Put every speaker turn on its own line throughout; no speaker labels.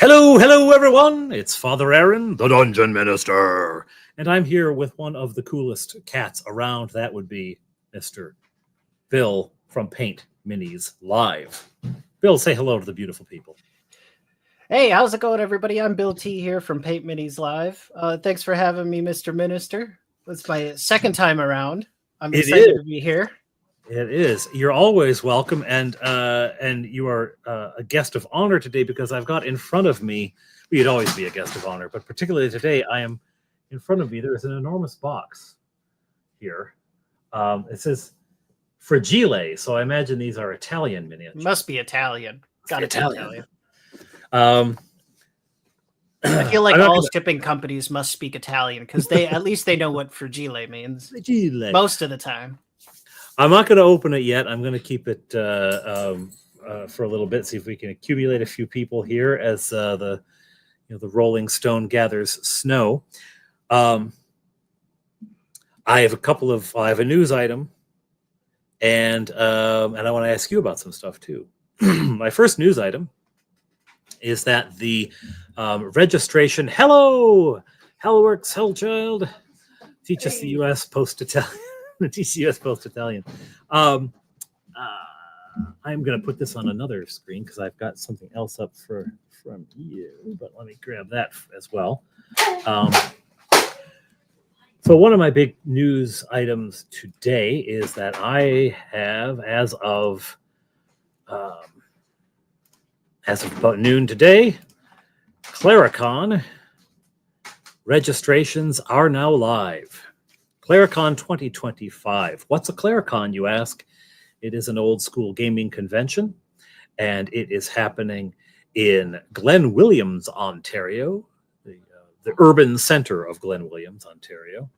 Hello, everyone. It's Father Aaron, the Dungeon Minister. And I'm here with one of the coolest cats around. That would be Mr. Bill from Paint Minis Live. Bill, say hello to the beautiful people.
Hey, how's it going, everybody? I'm Bill T here from Paint Minis Live. Thanks for having me, Mr. Minister. It's my second time around. I'm excited to be here.
It is. You're always welcome, and you are a guest of honor today because I've got in front of me. Well, you'd always be a guest of honor, but particularly today, I am in front of me. There is an enormous box here. It says Fragile, so I imagine these are Italian miniatures.
Must be Italian. Got Italian.
I
feel like all shipping companies must speak Italian because at least they know what fragile means.
Fragile.
Most of the time.
I'm not going to open it yet. I'm going to keep it for a little bit, see if we can accumulate a few people here as the Rolling Stone gathers snow. I have a news item, and I want to ask you about some stuff too. My first news item is that the registration. Hello, Hellworks, Hellchild, teach us the U.S. Post Italian. TCS Post Italian. I'm going to put this on another screen because I've got something else up from you, but let me grab that as well. So one of my big news items today is that I have, as of about noon today, Claricon registrations are now live. Claricon 2025. What's a Claricon, you ask? It is an old school gaming convention, and it is happening in Glen Williams, Ontario, the urban center of Glen Williams, Ontario.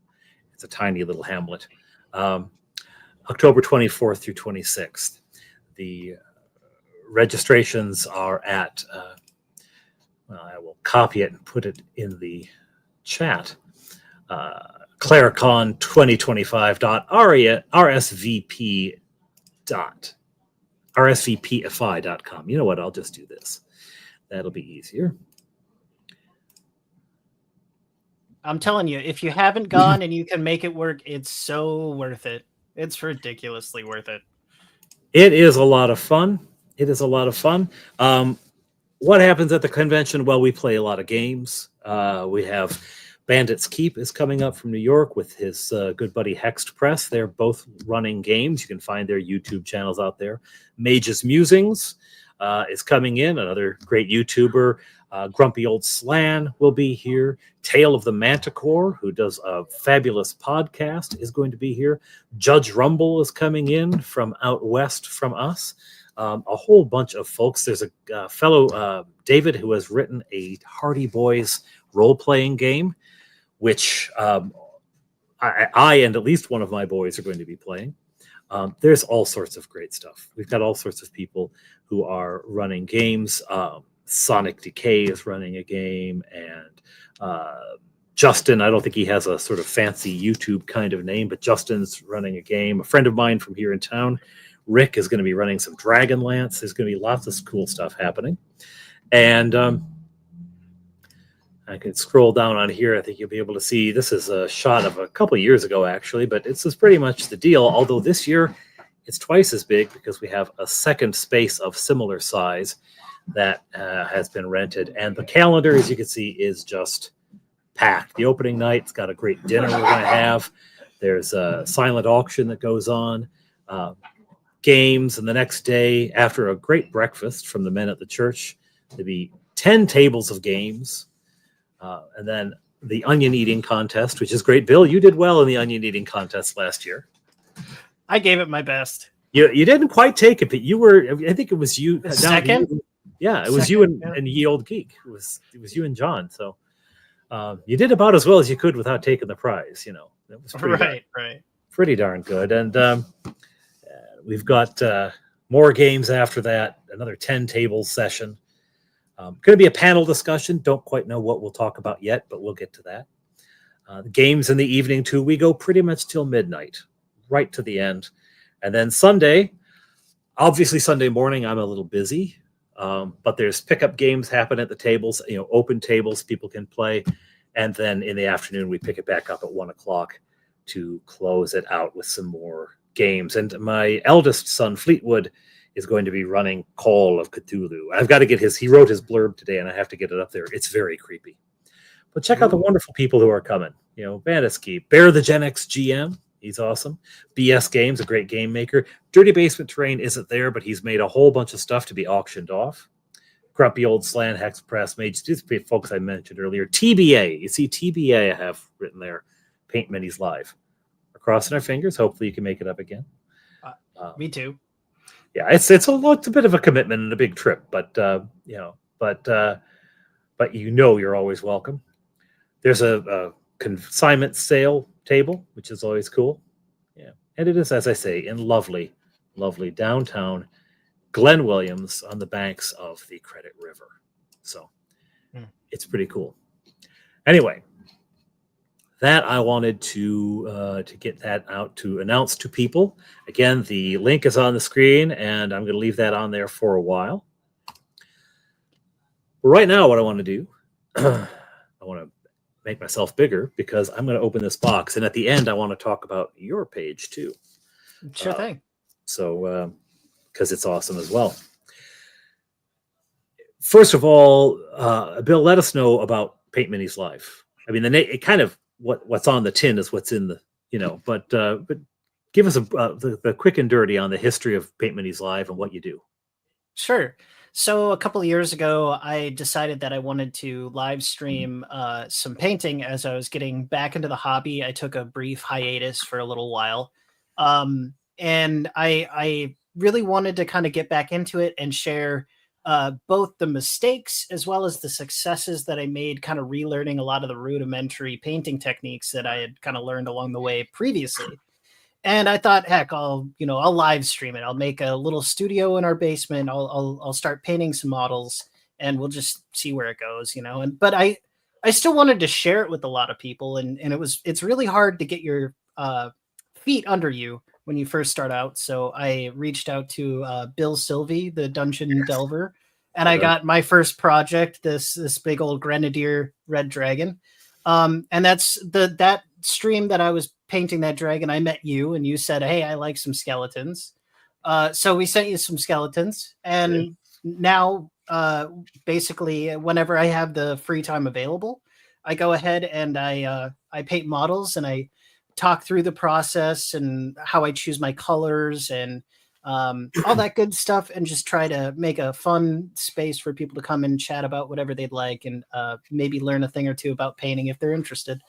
It's a tiny little hamlet. October 24th through 26th. The registrations are at, I will copy it and put it in the chat. claricon2025.rsvp.com. You know what? I'll just do this. That'll be easier.
I'm telling you, if you haven't gone and you can make it work, it's so worth it. It's ridiculously worth it.
It is a lot of fun. What happens at the convention? Well, we play a lot of games. We have Bandit's Keep is coming up from New York with his good buddy Hext Press. They're both running games. You can find their YouTube channels out there. Mage's Musings is coming in, another great YouTuber. Grumpy Old Slan will be here. Tale of the Manticore, who does a fabulous podcast, is going to be here. Judge Rumble is coming in from out west from us. A whole bunch of folks. There's a fellow, David, who has written a Hardy Boys role-playing game, which I and at least one of my boys are going to be playing. There's all sorts of great stuff. We've got all sorts of people who are running games. Sonic Decay is running a game, and Justin, I don't think he has a sort of fancy YouTube kind of name, but Justin's running a game. A friend of mine from here in town, Rick, is going to be running some Dragonlance. There's going to be lots of cool stuff happening. And I can scroll down on here. I think you'll be able to see this is a shot of a couple of years ago, actually, but this is pretty much the deal. Although this year it's twice as big because we have a second space of similar size that has been rented. And the calendar, as you can see, is just packed. The opening night's got a great dinner we're going to have. There's a silent auction that goes on, games, and the next day, after a great breakfast from the men at the church, there'll be 10 tables of games. And then the onion eating contest, which is great. Bill, you did well in the onion eating contest last year.
I gave it my best.
You didn't quite take it, but you were. I think it was you.
Second.
Yeah, it was you and Ye Old Geek. It was you and John. So you did about as well as you could without taking the prize. That was pretty darn good. And we've got more games after that. Another 10 table session. Going to be a panel discussion. Don't quite know what we'll talk about yet, but we'll get to that. The games in the evening, too. We go pretty much till midnight, right to the end. And then Sunday, obviously Sunday morning, I'm a little busy. But there's pickup games happen at the tables, open tables people can play. And then in the afternoon, we pick it back up at 1:00 to close it out with some more games. And my eldest son, Fleetwood, is going to be running Call of Cthulhu. I've got to get he wrote his blurb today, and I have to get it up there. It's very creepy. But check out the wonderful people who are coming. Bandits Keep, Bear the Gen X GM. He's awesome. BS Games, a great game maker. Dirty Basement Terrain isn't there, but he's made a whole bunch of stuff to be auctioned off. Grumpy Old Slan, Hex Press, Mage, these folks I mentioned earlier. TBA, you see TBA I have written there. Paint Minis Live. We're crossing our fingers. Hopefully you can make it up again.
Me too.
Yeah, it's a bit of a commitment and a big trip, but you're always welcome. There's a consignment sale table, which is always cool. Yeah, and it is, as I say, in lovely, lovely downtown Glen Williams on the banks of the Credit River. So it's pretty cool. Anyway, that I wanted to get that out to announce to people. Again, the link is on the screen, and I'm going to leave that on there for a while. Right now, what I want to do, I want to make myself bigger because I'm going to open this box, and at the end, I want to talk about your page too.
Sure thing.
So, because it's awesome as well. First of all, Bill, let us know about Paint Minis Live. I mean, it kind of what's on the tin is what's in the, but give us the quick and dirty on the history of Paint Minis Live and what you do.
Sure. So a couple of years ago, I decided that I wanted to live stream some painting as I was getting back into the hobby. I took a brief hiatus for a little while. And I really wanted to kind of get back into it and share both the mistakes as well as the successes that I made, kind of relearning a lot of the rudimentary painting techniques that I had kind of learned along the way previously. And I thought, heck, I'll live stream it. I'll make a little studio in our basement. I'll start painting some models, and we'll just see where it goes, but I still wanted to share it with a lot of people, and it's really hard to get your feet under you when you first start out. So I reached out to Bill Sylvie, the Dungeon Delver, and I got my first project, this big old Grenadier Red Dragon. And that's that stream that I was painting that dragon. I met you, and you said, "Hey, I like some skeletons." So we sent you some skeletons, and now basically whenever I have the free time available, I go ahead and I paint models, and I talk through the process and how I choose my colors and all that good stuff, and just try to make a fun space for people to come and chat about whatever they'd like, and maybe learn a thing or two about painting if they're interested.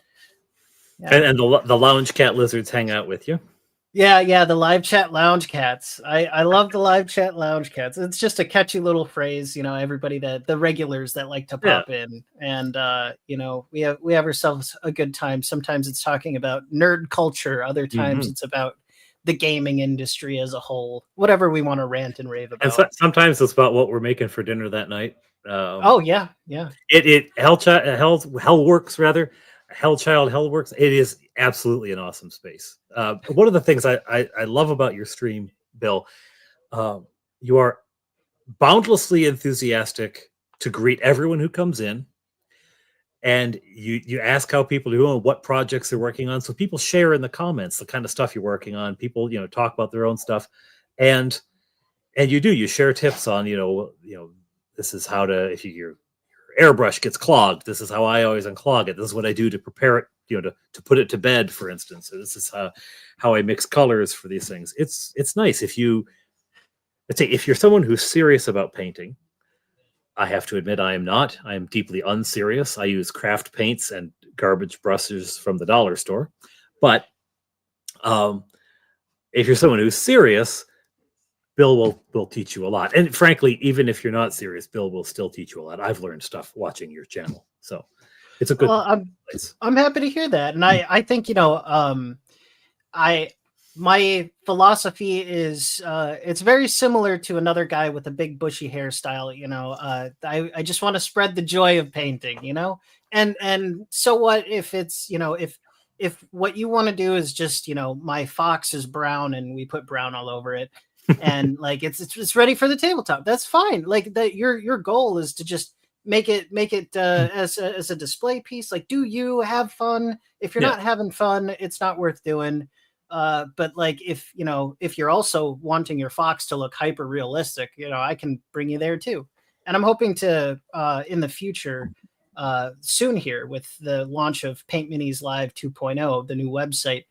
Yeah. And the lounge cat lizards hang out with you.
Yeah, the live chat lounge cats. I love the live chat lounge cats. It's just a catchy little phrase, everybody the regulars that like to pop in, and we have ourselves a good time. Sometimes it's talking about nerd culture, other times it's about the gaming industry as a whole, whatever we want to rant and rave about.
And sometimes it's about what we're making for dinner that night.
Yeah.
Hellworks, Hellworks. It is absolutely an awesome space. One of the things I love about your stream, Bill, you are boundlessly enthusiastic to greet everyone who comes in, and you ask how people are doing, what projects they're working on. So people share in the comments the kind of stuff you're working on. People talk about their own stuff, and you share tips on this is how to, if your airbrush gets clogged, this is how I always unclog it. This is what I do to prepare it, to put it to bed, for instance. So this is how I mix colors for these things. It's nice if you're someone who's serious about painting. I have to admit I am not. I am deeply unserious. I use craft paints and garbage brushes from the dollar store. But if you're someone who's serious, Bill will teach you a lot. And frankly, even if you're not serious, Bill will still teach you a lot. I've learned stuff watching your channel. So it's a good place.
I'm happy to hear that. And I think, my philosophy is it's very similar to another guy with a big bushy hairstyle. I just want to spread the joy of painting, and so what if it's, if what you want to do is just, my fox is brown and we put brown all over it. and like it's ready for the tabletop. That's fine. Like that your goal is to just make it as a display piece. Like, do you have fun? If you're
Yeah.
not having fun, it's not worth doing. But like if if you're also wanting your fox to look hyper realistic, I can bring you there too. And I'm hoping to in the future soon here with the launch of Paint Minis Live 2.0, the new website,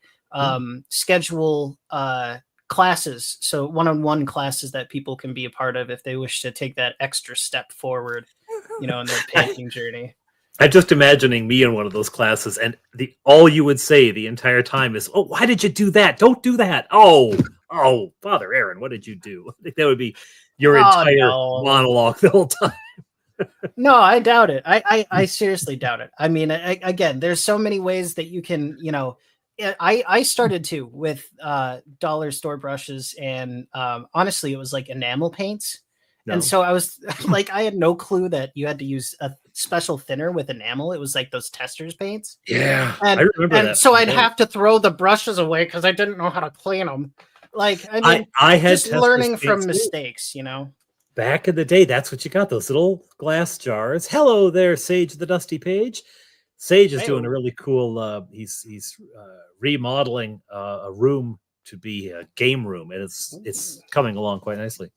schedule classes, so one-on-one classes that people can be a part of if they wish to take that extra step forward, in their painting journey.
I'm just imagining me in one of those classes, and all you would say the entire time is, "Oh, why did you do that? Don't do that." Oh, Father Aaron, what did you do? I think that would be your entire monologue the whole time.
No, I doubt it. I seriously doubt it. I mean, again, there's so many ways that you can, I started too with dollar store brushes, and honestly, it was like enamel paints. No. And so I was like, I had no clue that you had to use a special thinner with enamel. It was like those Testors paints.
Yeah,
and,
I remember that.
And so I'd have to throw the brushes away because I didn't know how to clean them. Like, I mean, I had just learning from mistakes,
Back in the day, that's what you got, those little glass jars. Hello there, Sage the Dusty Page. Sage is doing a really cool, he's remodeling a room to be a game room, and it's coming along quite nicely.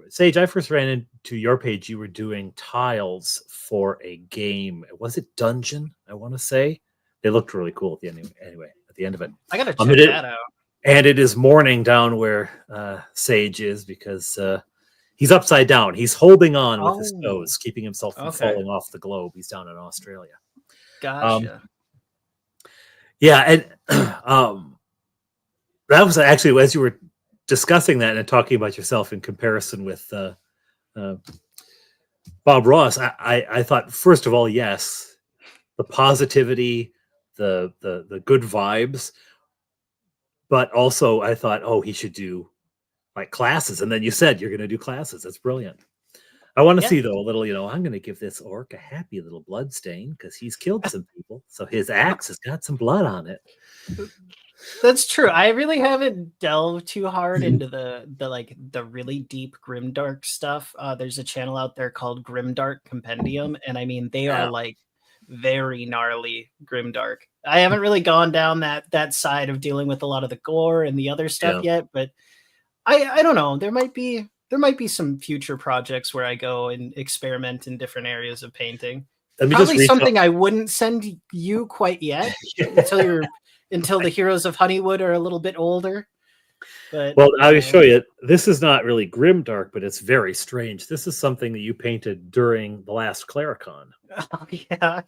Sage, I first ran into your page. You were doing tiles for a game. Was it Dungeon? I want to say they looked really cool at the end. Anyway, at the end of it,
I gotta check that out.
And it is morning down where Sage is because he's upside down. He's holding on with his toes, keeping himself from falling off the globe. He's down in Australia.
Gotcha.
Yeah, and that was actually, as you were discussing that and talking about yourself in comparison with Bob Ross, I thought, first of all, yes, the positivity, the good vibes, but also I thought, he should do like classes. And then you said you're going to do classes. That's brilliant. I want to see, though, a little, I'm going to give this orc a happy little blood stain because he's killed some people. So his axe has got some blood on it.
That's true. I really haven't delved too hard into the really deep grimdark stuff. There's a channel out there called Grimdark Compendium, and I mean they are like very gnarly grimdark. I haven't really gone down that side of dealing with a lot of the gore and the other stuff yet, but I don't know. There might be some future projects where I go and experiment in different areas of painting. Probably something I wouldn't send you quite yet until the heroes of Honeywood are a little bit older. But
I will show you. This is not really grimdark, but it's very strange. This is something that you painted during the last Claricon.
Oh,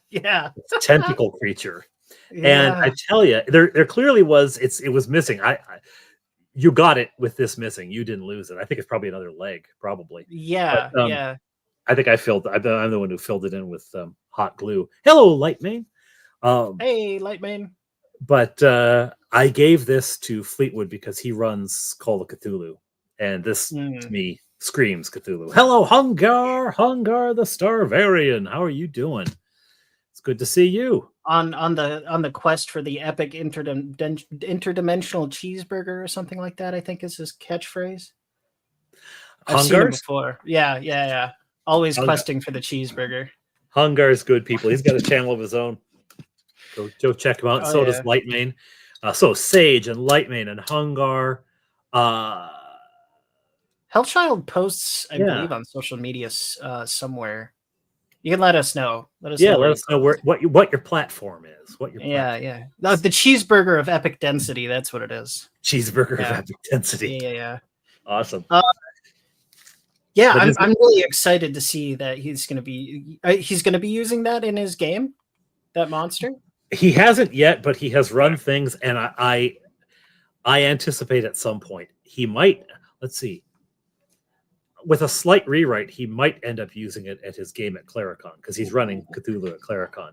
yeah.
It's a tentacle creature. And I tell you, there clearly was, it was missing. You got it with this missing. You didn't lose it. I think it's probably another leg, probably.
Yeah,
but, I think I'm the one who filled it in with hot glue. Hello, Lightmane.
Hey, Lightmane.
But I gave this to Fleetwood because he runs Call of Cthulhu, and this to me screams Cthulhu. Hello, Hungar the Starvarian. How are you doing? It's good to see you.
On the quest for the epic interdimensional cheeseburger or something like that, I think is his catchphrase. I've seen it before. Yeah. Always questing for the cheeseburger.
Hungar's good people. He's got a channel of his own. Go check him out. So does Lightmane. So Sage and Lightmane and Hungar.
Hellchild posts, I believe, on social media somewhere. You can let us know. Let us know
what your platform is.
Yeah. The cheeseburger of epic density. That's what it is.
Cheeseburger of epic density.
Yeah.
Awesome.
I'm really excited to see that he's going to be using that in his game. That monster.
He hasn't yet, but he has run things, and I anticipate at some point he might. Let's see. With a slight rewrite, he might end up using it at his game at Claricon because he's running Cthulhu at Claricon.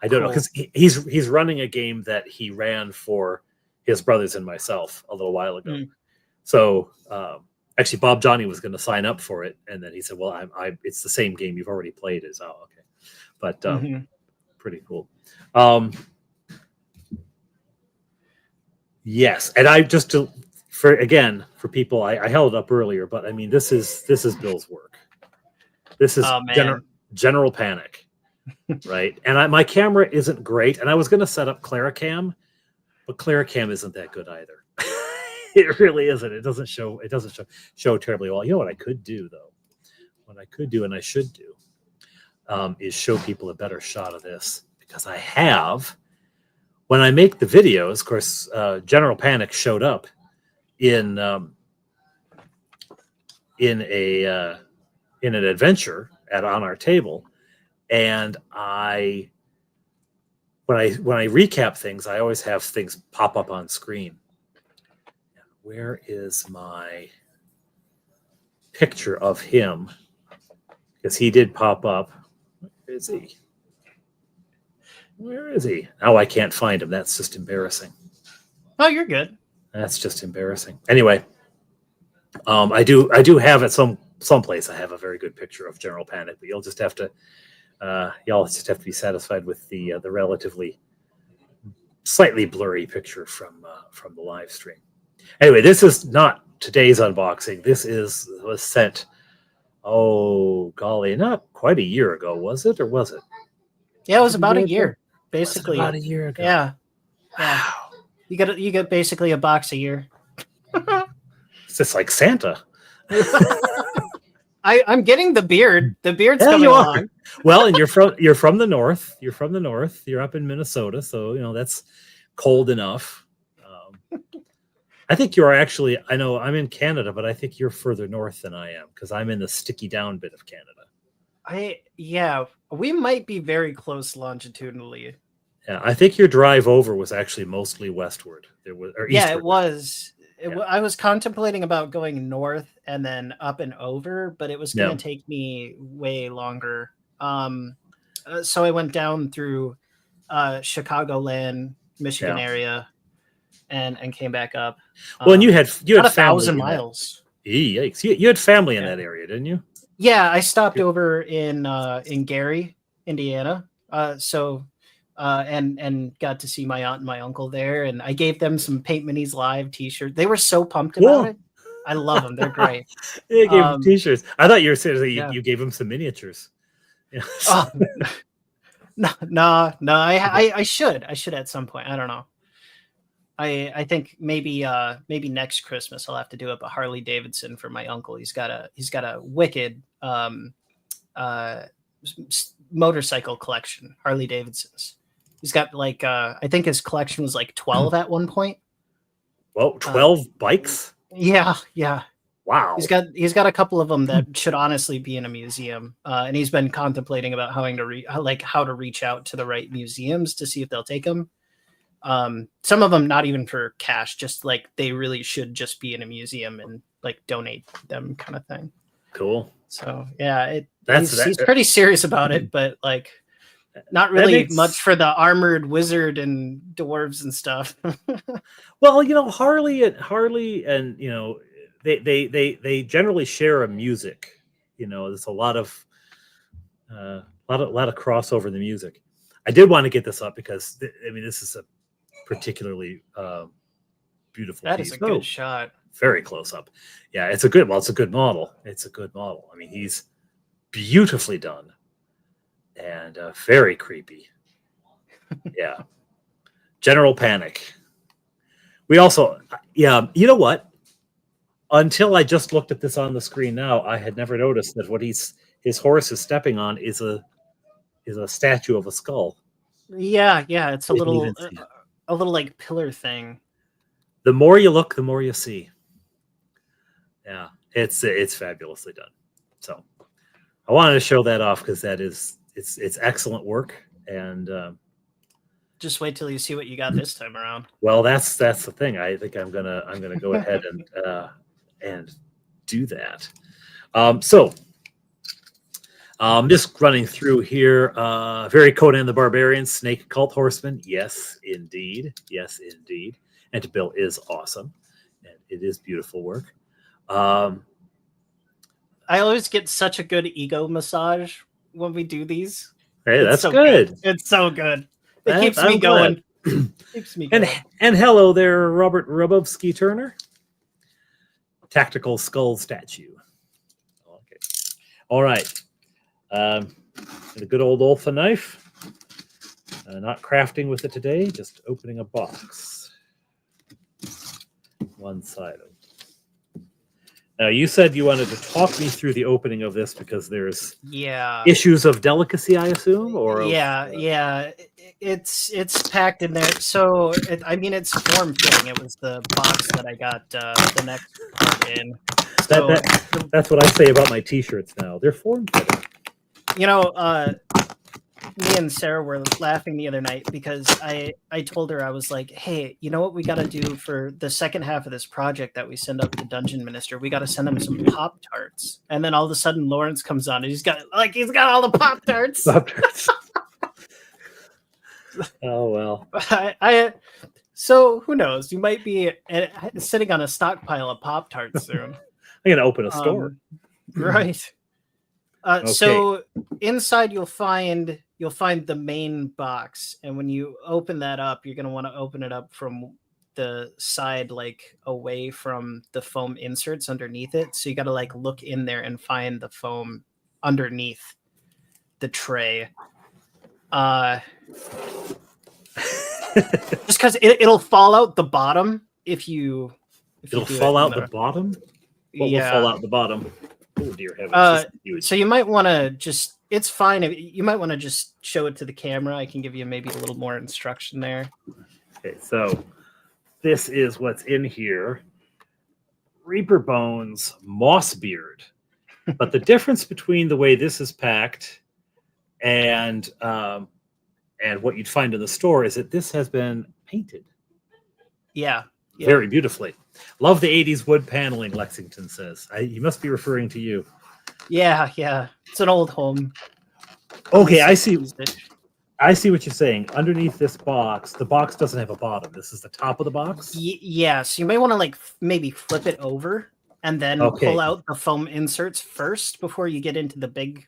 I don't know because he's running a game that he ran for his brothers and myself a little while ago. So actually, Bob Johnny was going to sign up for it, and then he said, "Well, it's the same game you've already played." Okay, but pretty cool. Yes, and I just to for people, I held it up earlier, but I mean this is Bill's work. This is
Oh man.
General Panic, right? And my camera isn't great, and I was going to set up Claricam, but Claricam isn't that good either. It really isn't. It doesn't show terribly well. You know what I could do though? What I could do, and I should do, is show people a better shot of this, because I have. When I make the videos, of course, General Panic showed up in an adventure on our table, and when I recap things, I always have things pop up on screen. Where is my picture of him? Because he did pop up. Where is he? Where is he? Now I can't find him. That's just embarrassing.
Oh, you're good.
That's just embarrassing. Anyway, I do have at someplace I have a very good picture of General Panic, but y'all just have to be satisfied with the relatively slightly blurry picture from the live stream. Anyway, this is not today's unboxing. This was sent, oh golly, not quite a year ago, was it, or was it?
Yeah, it was about a year, basically.
About a year ago.
Yeah.
Wow.
You get basically a box a year.
It's just like Santa.
I'm getting the beard. The beard's
Yeah,
coming
you are.
along.
Well, and you're from the north. You're from the north. You're up in Minnesota, so that's cold enough. I think you're actually. I know I'm in Canada, but I think you're further north than I am, because I'm in the sticky down bit of Canada.
We might be very close longitudinally.
Yeah, I think your drive over was actually mostly westward. It was, or eastward.
Yeah, it was. I was contemplating about going north and then up and over, but it was going to take me way longer. So I went down through Chicagoland, Michigan area, and came back up.
Well, and you had
1,000 miles.
Yikes! You had family in that area, didn't you?
Yeah, I stopped over in Gary, Indiana. And got to see my aunt and my uncle there, and I gave them some Paint Minis Live T-shirts. They were so pumped about it. I love them; they're great.
They gave them T-shirts. I thought you were saying you gave them some miniatures. Yeah.
No. I should at some point. I don't know. I think maybe next Christmas I'll have to do up a Harley Davidson for my uncle. He's got a wicked motorcycle collection, Harley Davidsons. He's got like I think his collection was like 12 at one point.
Well, 12 bikes?
Yeah.
Wow.
He's got a couple of them that should honestly be in a museum. And he's been contemplating about how to reach out to the right museums to see if they'll take them. Some of them not even for cash, just like they really should just be in a museum and like donate them, kind of thing.
Cool.
So yeah, he's pretty serious about it, but like not really much for the armored wizard and dwarves and stuff.
Well, Harley and they generally share a music. There's a lot of crossover in the music. I did want to get this up because this is a particularly beautiful
that
piece.
Is a good shot.
Very close up. Yeah, it's a good model. I mean, he's beautifully done and very creepy. Yeah. General Panic. We also, you know what? Until I just looked at this on the screen now, I had never noticed that what his horse is stepping on is a statue of a skull.
Yeah, it's a little like pillar thing.
The more you look, the more you see. Yeah, it's fabulously done. So I wanted to show that off because it's excellent work, and
just wait till you see what you got this time around.
Well, that's the thing. I think I'm gonna go ahead and do that. So just running through here. Very Conan the Barbarian, Snake Cult Horseman. Yes, indeed. And Bill is awesome, and it is beautiful work.
I always get such a good ego massage when we do these.
Hey, that's so good.
It's so good. It keeps me going. Keeps me
And
going.
and hello there, Robert Rubovsky Turner. Tactical skull statue. Okay. All right. The good old Olfa knife. Not crafting with it today, just opening a box. One side of it. Now, you said you wanted to talk me through the opening of this because there's
Yeah.
issues of delicacy, I assume, or
Yeah. It's packed in there. So I mean, it's form fitting. It was the box that I got the next part in. So
that's what I say about my T-shirts now. They're form fitting.
you know, me and Sarah were laughing the other night because I told her, I was like, hey, you know what we got to do for the second half of this project that we send up to Dungeon Minister? We got to send him some Pop-Tarts. And then all of a sudden Lawrence comes on and he's got all the Pop-Tarts.
Pop-Tarts. Oh, well.
So who knows? You might be sitting on a stockpile of Pop-Tarts soon.
I'm going to open a store.
Right.
Okay.
So inside you'll find the main box, and when you open that up, you're going to want to open it up from the side, like away from the foam inserts underneath it. So you got to like look in there and find the foam underneath the tray. Just because it'll fall out the bottom if you.
It'll fall out the bottom. What will fall out the bottom? Oh dear heavens!
So you might want to just. It's fine. You might want to just show it to the camera. I can give you maybe a little more instruction there.
Okay, so this is what's in here. Reaper Bones Mossbeard. But the difference between the way this is packed and what you'd find in the store is that this has been painted.
Yeah.
Very beautifully. Love the 80s wood paneling, Lexington says. You must be referring to you.
Yeah. It's an old home.
Okay, I see what you're saying. Underneath this box, the box doesn't have a bottom. This is the top of the box?
Yeah, so you may want to like maybe flip it over and then pull out the foam inserts first before you get into the big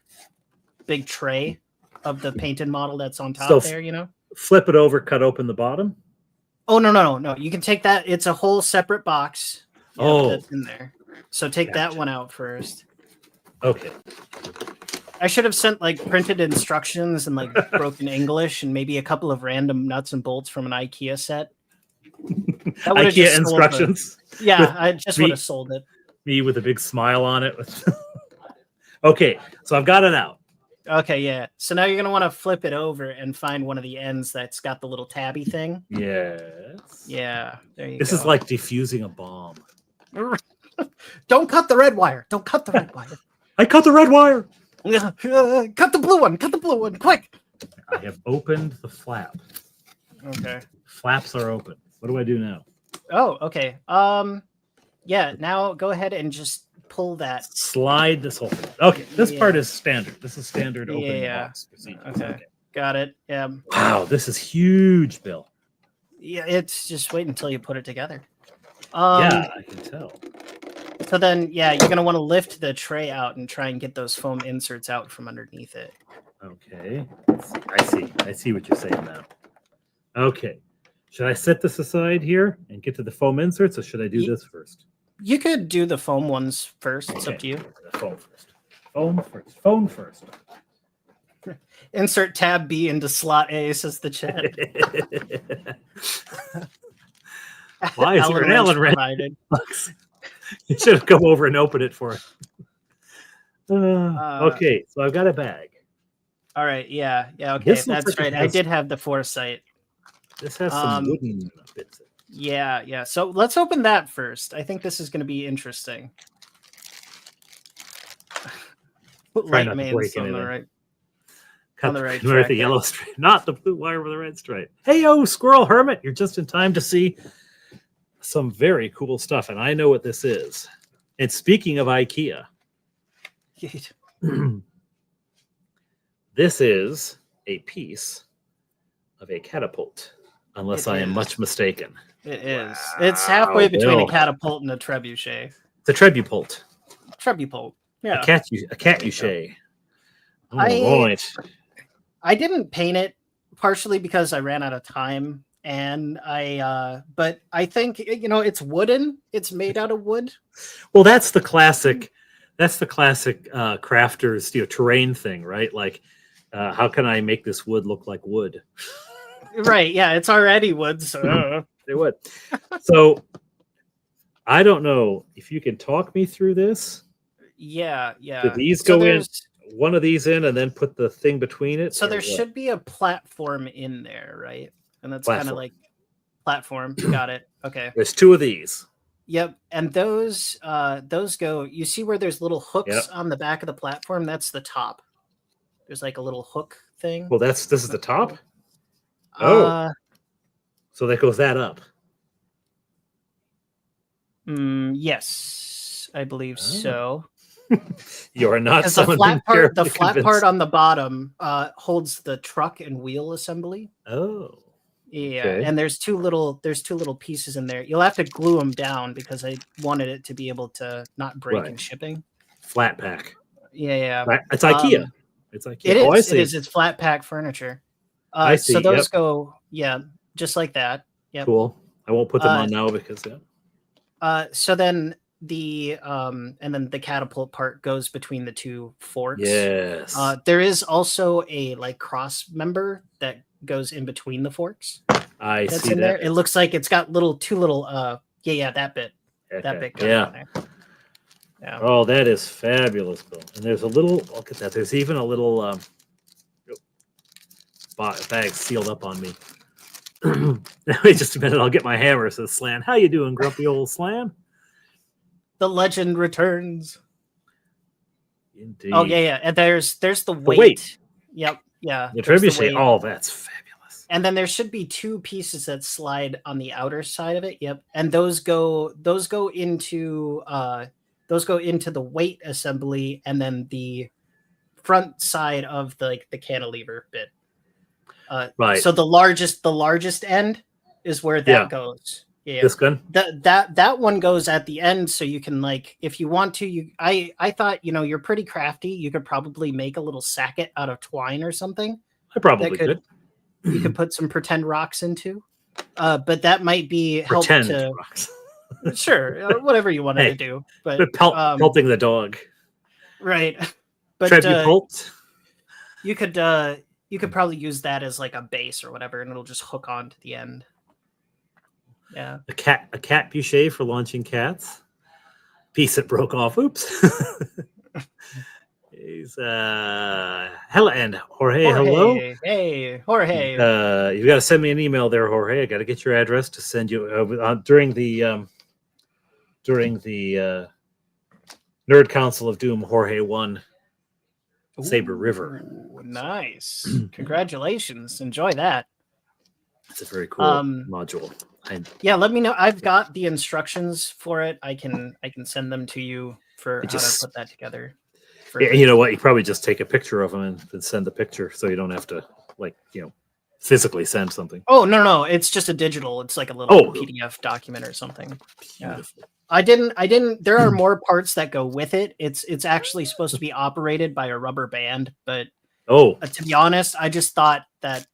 tray of the painted model that's on top there, you know?
Flip it over, cut open the bottom?
Oh, no. You can take that. It's a whole separate box. That's in there. So take that one out first.
Okay.
I should have sent like printed instructions in like broken English and maybe a couple of random nuts and bolts from an IKEA set.
IKEA instructions?
I just would have sold it.
Me with a big smile on it. Okay, so I've got it out.
Okay, yeah. So now you're going to want to flip it over and find one of the ends that's got the little tabby thing.
Yes.
Yeah, there you go.
This is like defusing a bomb.
Don't cut the red wire. Don't cut the red wire.
I cut the red wire.
Cut the blue one. Cut the blue one. Quick.
I have opened the flap.
Okay.
Flaps are open. What do I do now?
Oh, okay. Yeah, now go ahead and just pull that.
Slide this whole thing. Okay, this part is standard. This is standard opening box procedure.
Okay. Got it. Yeah.
Wow, this is huge, Bill.
Yeah, it's just wait until you put it together.
Yeah, I can tell.
So then, you're going to want to lift the tray out and try and get those foam inserts out from underneath it.
Okay. I see what you're saying now. Okay. Should I set this aside here and get to the foam inserts, or should I do this first?
You could do the foam ones first. It's up to you.
Foam first. Foam first.
Insert tab B into slot A, says the chat.
Why is there an Allen wrench? You should have come over and opened it for it. Okay, so I've got a bag.
All right, yeah, okay, that's right. I did have the foresight.
This has some wooden bits.
Yeah. So let's open that first. I think this is going to be interesting. Put light mains on the right.
On the right track, the yellow stripe, not the blue wire with the red stripe. Hey, yo, Squirrel Hermit, you're just in time to see some very cool stuff, and I know what this is. And speaking of IKEA, this is a piece of a catapult, unless I am much mistaken.
It is. It's halfway between a catapult and a trebuchet.
It's a trebupult.
Trebupult. Yeah.
A catushay. All right.
I didn't paint it partially because I ran out of time. and but I think it's wooden. It's made out of wood.
Well, that's the classic. That's the classic crafters, terrain thing, right? Like, how can I make this wood look like wood?
Right? Yeah, it's already wood. So
They would. So I don't know if you can talk me through this.
yeah.
Do these go in? One of these in, and then put the thing between it.
So there should be a platform in there, right? And that's kind of like platform. Got it. Okay.
There's two of these.
Yep. And those go. You see where there's little hooks on the back of the platform? That's the top. There's like a little hook thing.
Well, this is the top. Oh, so that goes that up.
Yes, I believe so.
You are not
because the flat part on the bottom holds the truck and wheel assembly.
Oh,
yeah. Okay. And there's two little pieces in there. You'll have to glue them down because I wanted it to be able to not break in shipping.
Flat pack.
Yeah.
It's IKEA. It's IKEA.
It is. Oh, I see. It is. It's flat pack furniture.
I see.
So those go, just like that. Yeah.
Cool. I won't put them on now because
so then and then the catapult part goes between the two forks.
Yes.
There is also a like cross member that goes in between the forks.
I see
in there. It looks like it's got two little that bit. Okay. That bit goes in there. Yeah.
Oh, that is fabulous, Bill. And there's a little look at that. There's even a little bag sealed up on me. Wait just a minute, I'll get my hammer, says Slan. How you doing, grumpy old Slan?
The legend returns.
Indeed.
Oh yeah. And there's the weight. Yep. Yeah.
The trebuchet. Oh, that's fabulous.
And then there should be two pieces that slide on the outer side of it. Yep. And those go into the weight assembly, and then the front side of the cantilever bit.
Right.
So the largest end is where that goes. Yeah.
This gun?
That one goes at the end, so you can if you want to, I thought, you're pretty crafty. You could probably make a little sacket out of twine or something.
I probably could.
You could put some pretend rocks into. But that might be
pretend rocks.
Sure, whatever you wanted to do. But
pelting the dog.
Right. But
Trebupult.
You could probably use that as like a base or whatever, and it'll just hook on to the end. Yeah. A
cat boucher for launching cats. Piece that broke off. Oops. He's hello and Jorge. Hello.
Hey, Jorge.
You got to send me an email there, Jorge. I got to get your address to send you during the Nerd Council of Doom. Jorge won Saber River.
Nice. Congratulations. Enjoy that.
It's a very cool module.
Let me know. I've got the instructions for it. I can send them to you for how to put that together.
You know what? You probably just take a picture of them and then send the picture, so you don't have to physically send something.
Oh no, it's just a digital. It's like a little PDF document or something. Beautiful. Yeah. I didn't. There are more parts that go with it. It's actually supposed to be operated by a rubber band, but to be honest, I just thought that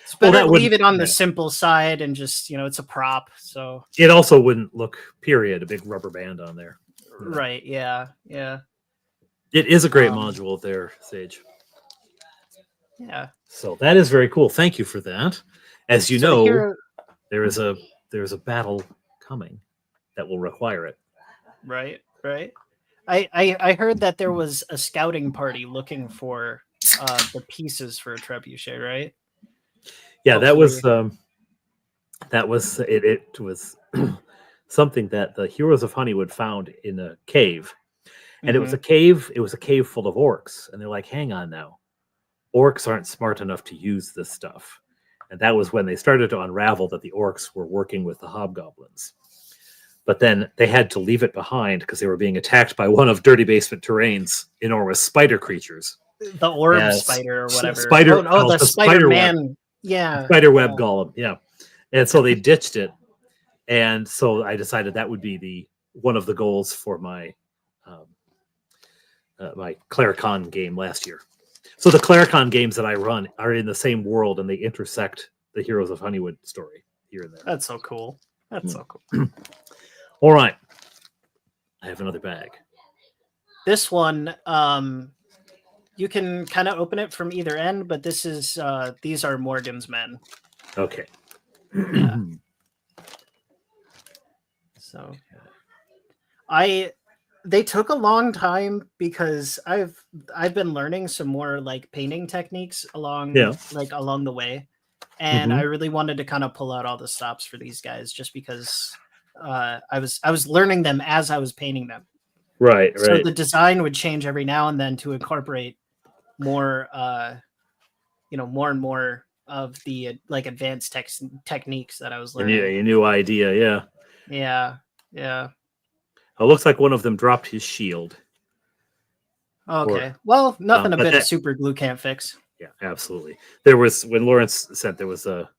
it's better to leave it on the simple side and just it's a prop. So
it also wouldn't look a big rubber band on there.
Right? Yeah.
It is a great module there, Sage.
Yeah.
So that is very cool. Thank you for that. As you know, there is a battle coming that will require it.
Right. I heard that there was a scouting party looking for the pieces for a trebuchet, right?
Yeah, hopefully. that was it. It was something that the Heroes of Honeywood found in a cave. And it was a cave. It was a cave full of orcs, and they're like, "Hang on now, orcs aren't smart enough to use this stuff." And that was when they started to unravel that the orcs were working with the hobgoblins. But then they had to leave it behind because they were being attacked by one of Dirty Basement Terrain's enormous spider creatures.
The orb spider or whatever.
The
spider man. Yeah.
Spider web golem. Yeah. And so they ditched it. And so I decided that would be one of the goals for my my Claricon game last year. So the Claricon games that I run are in the same world, and they intersect the Heroes of Honeywood story here and there.
That's so cool. That's so cool.
All right. I have another bag.
This one, you can kind of open it from either end, but this is these are Morgan's men.
Okay.
Yeah. So they took a long time because I've been learning some more like painting techniques along the way. And I really wanted to kind of pull out all the stops for these guys just because I was learning them as I was painting them.
Right.
So the design would change every now and then to incorporate more more and more of the like advanced techniques that I was learning.
Yeah, a new idea,
Yeah.
It looks like one of them dropped his shield.
Okay. Well, nothing a bit of super glue can't fix.
Yeah, absolutely. There was, when Lawrence sent, there was a,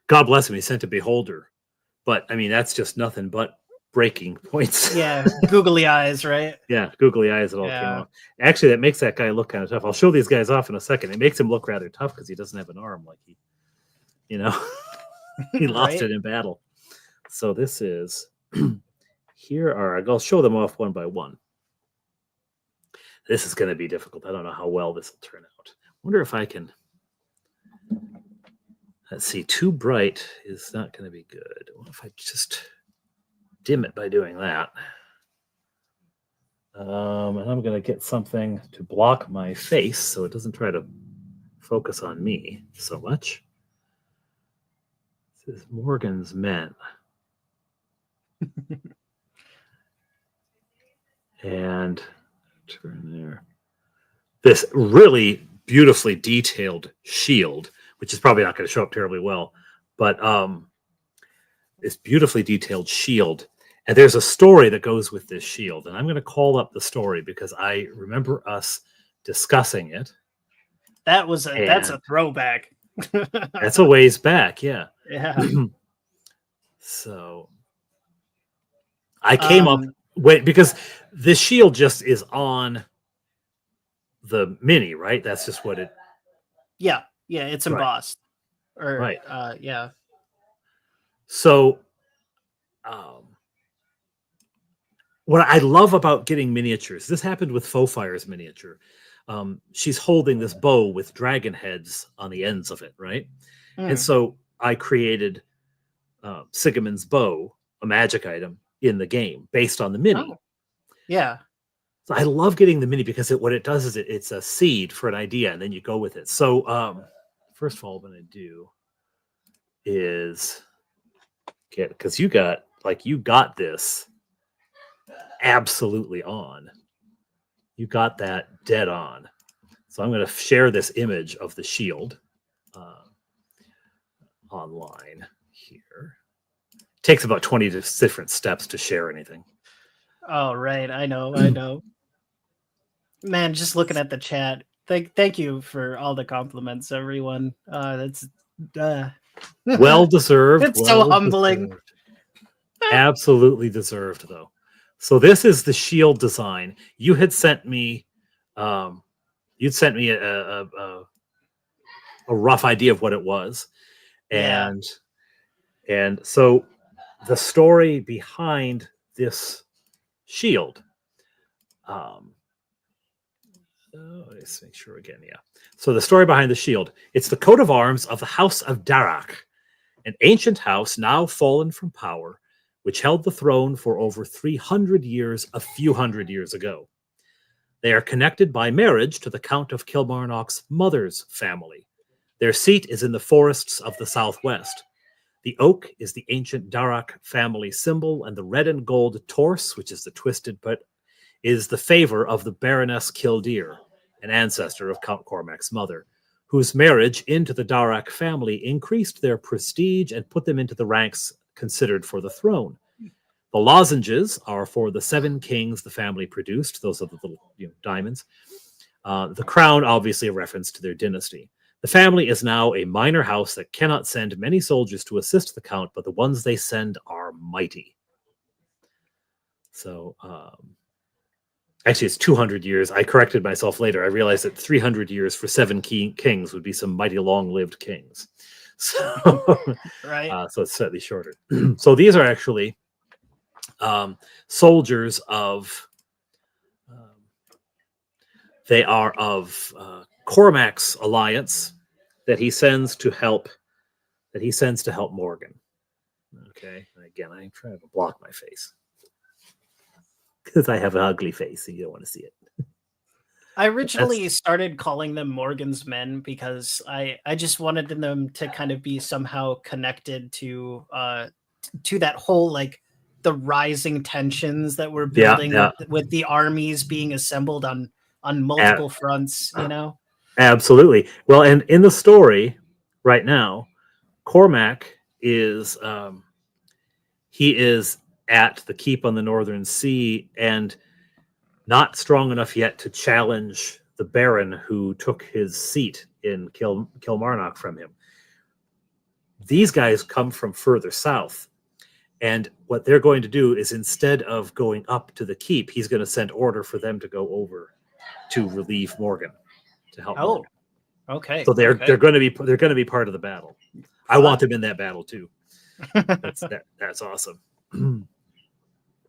God bless him, he sent a beholder. But, I mean, that's just nothing but breaking points.
Yeah, googly eyes, right?
Yeah, googly eyes, it all came off. Actually, that makes that guy look kind of tough. I'll show these guys off in a second. It makes him look rather tough because he doesn't have an arm like he, he lost it in battle. So this is, I'll show them off one by one. This is going to be difficult. I don't know how well this will turn out. I wonder if I can, let's see, too bright is not going to be good. What if I just dim it by doing that? And I'm going to get something to block my face so it doesn't try to focus on me so much. This is Morgan's Men. And turn there. This really beautifully detailed shield, which is probably not going to show up terribly well, but this beautifully detailed shield. And there's a story that goes with this shield. And I'm going to call up the story because I remember us discussing it.
That's a throwback.
That's a ways back, yeah.
Yeah.
So I came up because this shield just is on the mini, right? That's just what it.
Yeah, it's embossed.
Right.
Yeah.
So, what I love about getting miniatures, this happened with Faux-Fire's miniature. She's holding this bow with dragon heads on the ends of it, right? And so I created Sigemund's bow, a magic item, in the game based on the mini.
Oh. Yeah.
So I love getting the mini because what it does is it's a seed for an idea, and then you go with it. So first of all, what I'm going to do is because you got this absolutely on. You got that dead on. So I'm going to share this image of the shield online here. Takes about 20 different steps to share anything.
Oh, right. I know. Man, just looking at the chat. Thank you for all the compliments, everyone. That's
well deserved.
It's so humbling.
Absolutely deserved, though. So this is the shield design. You had sent me, a rough idea of what it was, and so the story behind this shield. Let's make sure again. Yeah. So the story behind the shield. It's the coat of arms of the House of Darach, an ancient house now fallen from power, which held the throne for over 300 years a few hundred years ago. They are connected by marriage to the Count of Kilmarnock's mother's family. Their seat is in the forests of the southwest. The oak is the ancient Darach family symbol, and the red and gold torse, which is the twisted but is the favor of the Baroness Kildare, an ancestor of Count Cormac's mother, whose marriage into the Darach family increased their prestige and put them into the ranks considered for the throne. The lozenges are for the 7 kings the family produced. Those are the little diamonds. The crown, obviously a reference to their dynasty. The family is now a minor house that cannot send many soldiers to assist the count, but the ones they send are mighty. So, actually, it's 200 years. I corrected myself later. I realized that 300 years for 7 kings would be some mighty long-lived kings. So,
Right.
so it's slightly shorter. So these are actually soldiers of. Um, they are of Cormac's alliance that he sends to help. That he sends to help Morgan. Okay. And again, I'm trying to block my face because I have an ugly face, so you don't want to see it.
I originally started calling them Morgan's Men because I just wanted them to kind of be somehow connected to that whole like the rising tensions that we're
Yeah,
building
yeah.
with the armies being assembled on multiple fronts, you know.
Absolutely. Well, and in the story right now, Cormac is he is at the keep on the Northern Sea and not strong enough yet to challenge the Baron who took his seat in Kilmarnock from him. These guys come from further south. And what they're going to do is instead of going up to the keep, he's going to send order for them to go over to relieve Morgan, to help
Oh,
Morgan.
okay.
So they're going to be part of the battle. I want them in that battle too. That's awesome.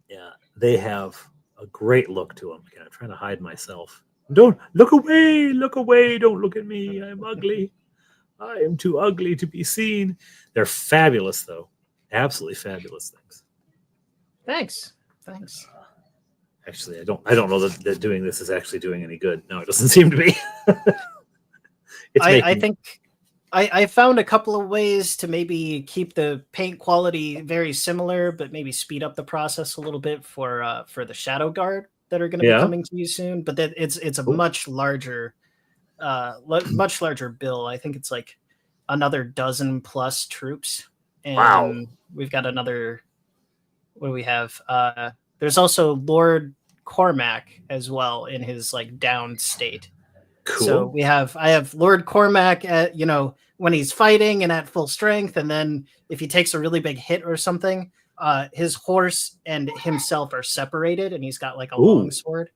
Yeah, they have a great look to them. Okay, I'm trying to hide myself. Don't look away, don't look at me. I'm ugly. I am too ugly to be seen. They're fabulous though. Absolutely fabulous things.
Thanks.
Actually, I don't know that doing this is actually doing any good. No, it doesn't seem to be.
I think I found a couple of ways to maybe keep the paint quality very similar, but maybe speed up the process a little bit for the Shadow Guard that are going to be coming to you soon. But that it's a much larger bill. I think it's like another dozen plus troops, and we've got another. What do we have? There's also Lord Cormac as well in his like down state.
Cool.
So I have Lord Cormac at, when he's fighting and at full strength, and then if he takes a really big hit or something, his horse and himself are separated, and he's got like a long sword.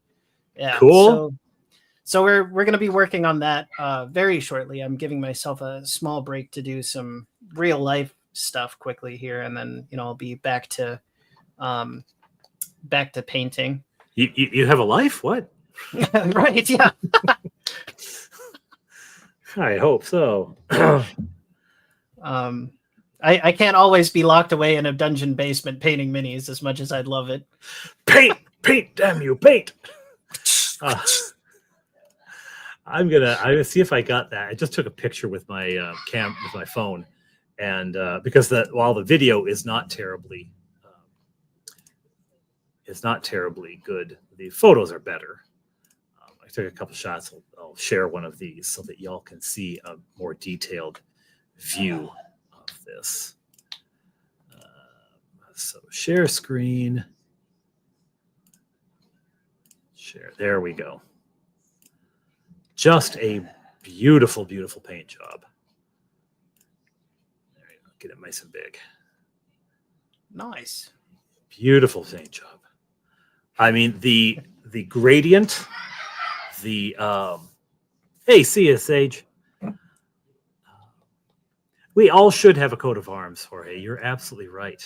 Yeah,
cool.
So we're going to be working on that very shortly. I'm giving myself a small break to do some real life stuff quickly here, and then I'll be back to painting.
You have a life? What?
Right? Yeah.
I hope so.
I can't always be locked away in a dungeon basement painting minis as much as I'd love it.
Paint, damn you, paint. I'm gonna see if I got that. I just took a picture with my with my phone, and because while the video is not terribly good, the photos are better. I took a couple shots. I'll share one of these so that y'all can see a more detailed view of this. So share screen. Share. There we go. Just a beautiful, beautiful paint job. There you go. Get it nice and big.
Nice.
Beautiful paint job. I mean, the gradient, hey, see you, Sage. We all should have a coat of arms, Jorge. You're absolutely right.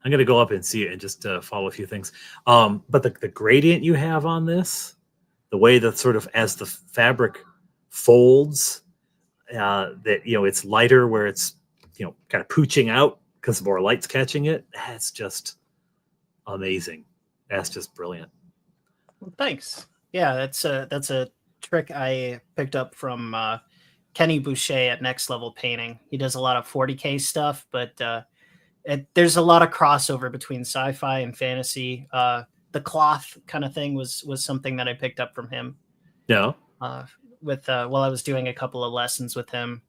I'm going to go up and see it and just follow a few things. But the gradient you have on this, the way that sort of as the fabric folds, that it's lighter where it's kind of pooching out because more light's catching it. That's just amazing. That's just brilliant.
Well, thanks. Yeah, that's a trick I picked up from Kenny Boucher at Next Level Painting. He does a lot of 40K stuff, but there's a lot of crossover between sci-fi and fantasy. The cloth kind of thing was something that I picked up from him.
Yeah.
While I was doing a couple of lessons with him.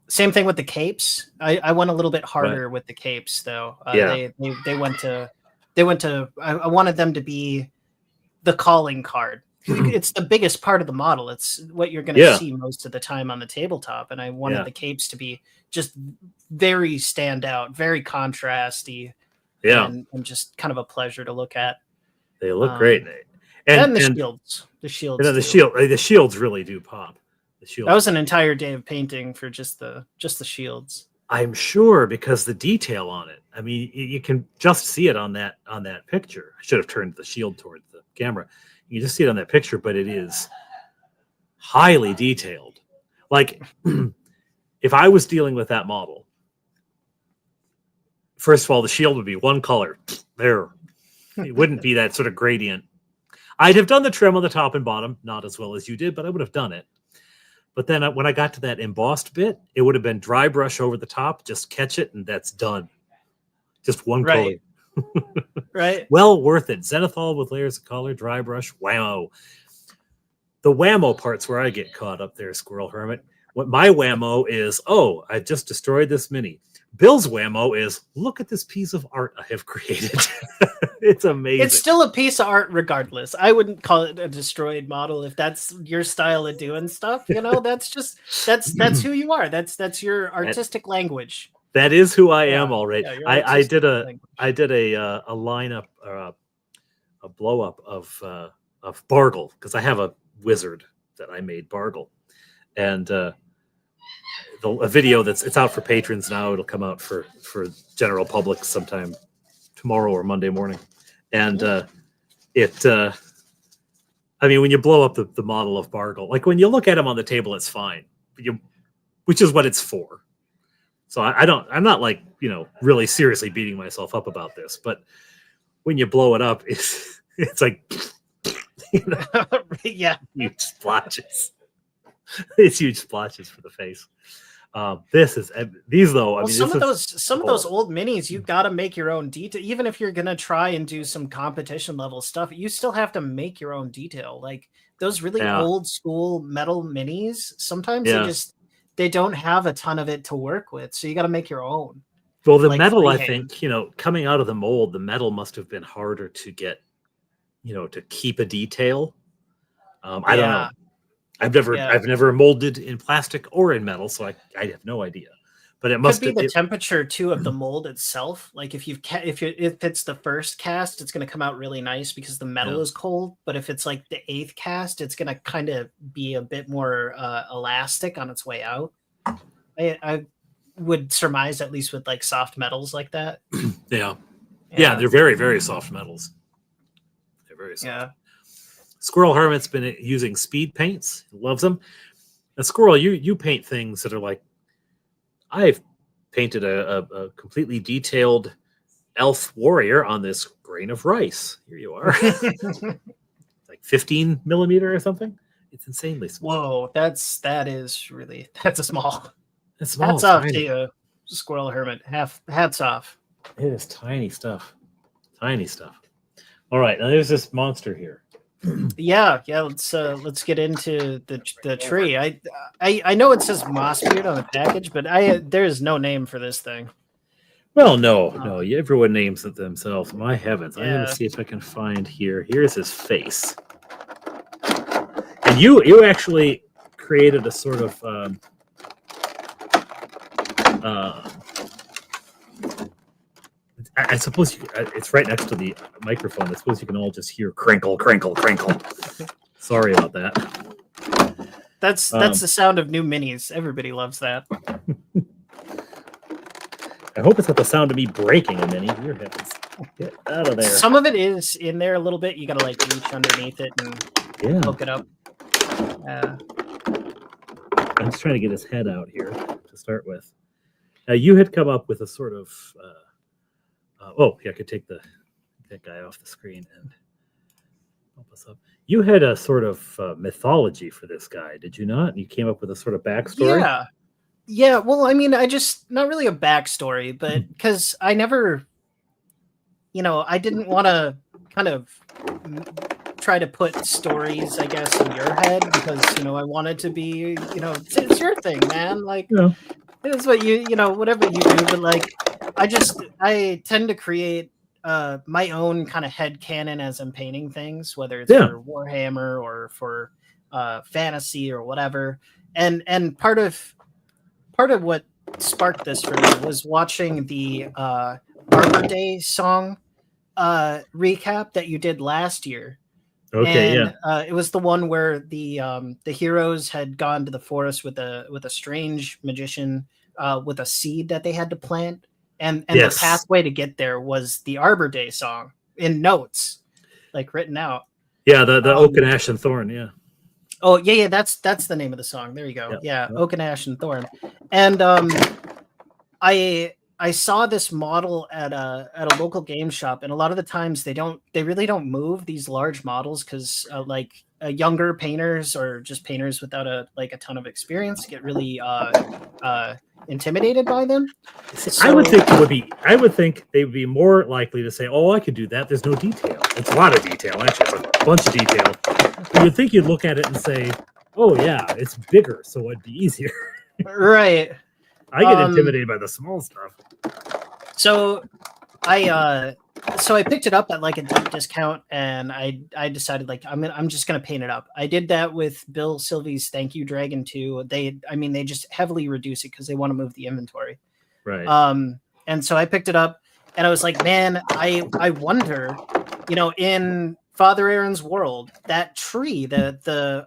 Same thing with the capes. I went a little bit harder with the capes though. They went to. I wanted them to be the calling card. It's the biggest part of the model. It's what you're going to see most of the time on the tabletop, and I wanted the capes to be just very standout, very contrasty.
Yeah,
and just kind of a pleasure to look at.
They look great,
and the shields. The shields.
The shields really do pop. The shield.
That was an entire day of painting for just the shields.
I'm sure, because the detail on it. I mean, you can just see it on that picture. I should have turned the shield toward the camera. You can just see it on that picture, but it is highly detailed. Like, if I was dealing with that model, first of all, the shield would be one color. There. It wouldn't be that sort of gradient. I'd have done the trim on the top and bottom, not as well as you did, but I would have done it. But then when I got to that embossed bit, it would have been dry brush over the top, just catch it, and that's done. Just one color.
Right.
Well worth it. Zenithal with layers of color, dry brush, whammo. The whammo part's where I get caught up there, Squirrel Hermit. What my whammo is, oh, I just destroyed this mini. Bill's whammo is, look at this piece of art I have created. It's amazing.
It's still a piece of art regardless. I wouldn't call it a destroyed model if that's your style of doing stuff. You know, that's who you are. That's your artistic language.
That is who I am already.
Yeah,
I did a lineup, a blow up of Bargle, because I have a wizard that I made, Bargle, and a video it's out for patrons now. It'll come out for general public sometime tomorrow or Monday morning. And I mean, when you blow up the model of Bargle, like when you look at him on the table, it's fine, which is what it's for. So I'm not like, really seriously beating myself up about this, but when you blow it up, it's like,
yeah,
huge splotches. It's huge splotches for the face. These though. I mean,
some of those old minis, you got to make your own detail. Even if you're gonna try and do some competition level stuff, you still have to make your own detail. Like those really old school metal minis, sometimes they don't have a ton of it to work with, so you got to make your own.
Well, the metal, I think, coming out of the mold, the metal must have been harder to get, to keep a detail. I don't know. I've never molded in plastic or in metal, so I have no idea. But it must
be the temperature too of the mold itself. Like if it's the first cast, it's going to come out really nice because the metal is cold. But if it's like the 8th cast, it's going to kind of be a bit more elastic on its way out. I would surmise, at least with like soft metals like that.
Yeah, they're very, very soft metals. They're very soft.
Yeah.
Squirrel Hermit's been using speed paints. He loves them. And Squirrel, you paint things that are like, I've painted a completely detailed elf warrior on this grain of rice. Here you are. Like 15 millimeter or something. It's insanely small.
Whoa, that's a small.
It's small.
Hats off to you, Squirrel Hermit. Hats off.
It is tiny stuff. Tiny stuff. All right, now there's this monster here.
Yeah. Let's get into the tree. I know it says Mossbeard on the package, but there is no name for this thing.
Well, no. Everyone names it themselves. My heavens! I'm going to see if I can find here. Here's his face. And you actually created a sort of I suppose it's right next to the microphone. I suppose you can all just hear crinkle, crinkle, crinkle. Sorry about that.
That's the sound of new minis. Everybody loves that.
I hope it's not the sound of me breaking a mini. Your heavens. Get out of there.
Some of it is in there a little bit. You got to like reach underneath it and hook it up.
I'm just trying to get his head out here to start with. You had come up with a sort of... I could take that guy off the screen and help us up. You had a sort of mythology for this guy, did you not? You came up with a sort of backstory?
Yeah. Well, I mean, not really a backstory, but because I never, I didn't want to kind of try to put stories, I guess, in your head because, I wanted to be, it's your thing, man. Like, it's what whatever you do, but like, I tend to create my own kind of headcanon as I'm painting things, whether it's for Warhammer or for fantasy or whatever. And part of what sparked this for me was watching the Arbor Day song recap that you did last year.
Okay,
And
yeah.
it was the one where the heroes had gone to the forest with a strange magician with a seed that they had to plant, and the
Yes.
pathway to get there was the Arbor Day song in notes, like written out.
Yeah, the oak and
Um,
ash and thorn, yeah.
oh yeah, that's the name of the song. There you go.
Yeah.
Yeah,
Yeah.
Oak and Ash and Thorn. And I saw this model at a local game shop, and a lot of the times they really don't move these large models because like younger painters or just painters without a ton of experience get really intimidated by them.
See, I would
So
think I would think they would be more likely to say, "Oh, I could do that. There's no detail. It's a lot of detail, actually. It's a bunch of detail." But you'd think you'd look at it and say, "Oh yeah, it's bigger, so it'd be easier."
right.
I get intimidated by the small stuff.
So I so I picked it up at like a deep discount, and I decided like I'm just gonna paint it up. I did that with Bill Sylvie's Thank You Dragon 2. They just heavily reduce it because they want to move the inventory.
Right.
And so I picked it up, and I was like, man, I wonder, in Father Aaron's world, that tree, the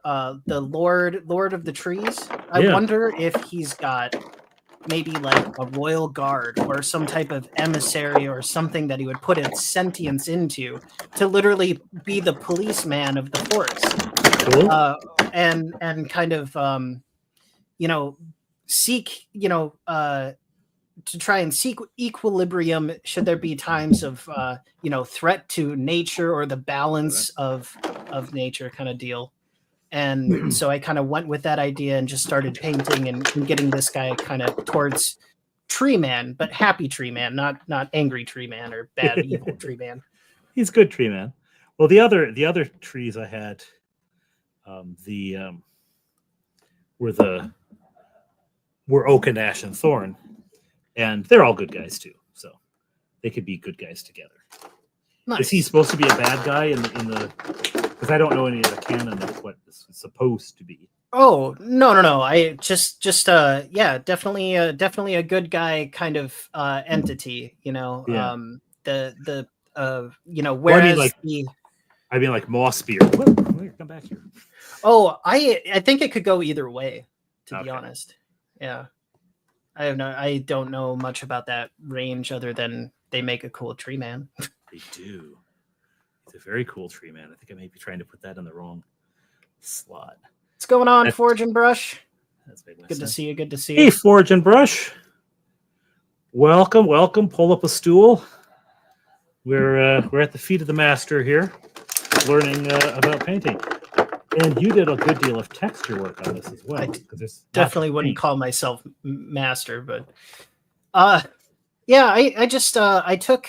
Lord of the Trees, I
Yeah.
wonder if he's got maybe like a royal guard or some type of emissary or something that he would put its sentience into to literally be the policeman of the forest,
Cool.
and kind of seek to try and seek equilibrium should there be times of threat to nature or the balance of nature kind of deal. And so I kind of went with that idea and just started painting and getting this guy kind of towards tree man, but happy tree man, not angry tree man or bad evil tree man.
He's good tree man. Well, the other trees I had, were oak and ash and thorn, and they're all good guys too. So they could be good guys together.
Nice.
Is he supposed to be a bad guy in the? Because I don't know any of the canon of what this is supposed to be.
Oh no! I just yeah, definitely a good guy kind of entity.
Yeah.
The
Well,
whereas
I mean like Mossbeard. What? Come back here.
Oh, I think it could go either way, to be
Okay.
honest. Yeah. I don't know much about that range other than they make a cool tree man.
They do. He's a very cool tree man. I think I may be trying to put that in the wrong slot.
What's going on, Forge and Brush?
That's making
Good to
sense.
see you. Good to see
Hey,
you.
Forge and Brush. Welcome. Pull up a stool. We're at the feet of the master here, learning about painting. And you did a good deal of texture work on this as well.
Definitely wouldn't call myself master, but yeah, I just I took.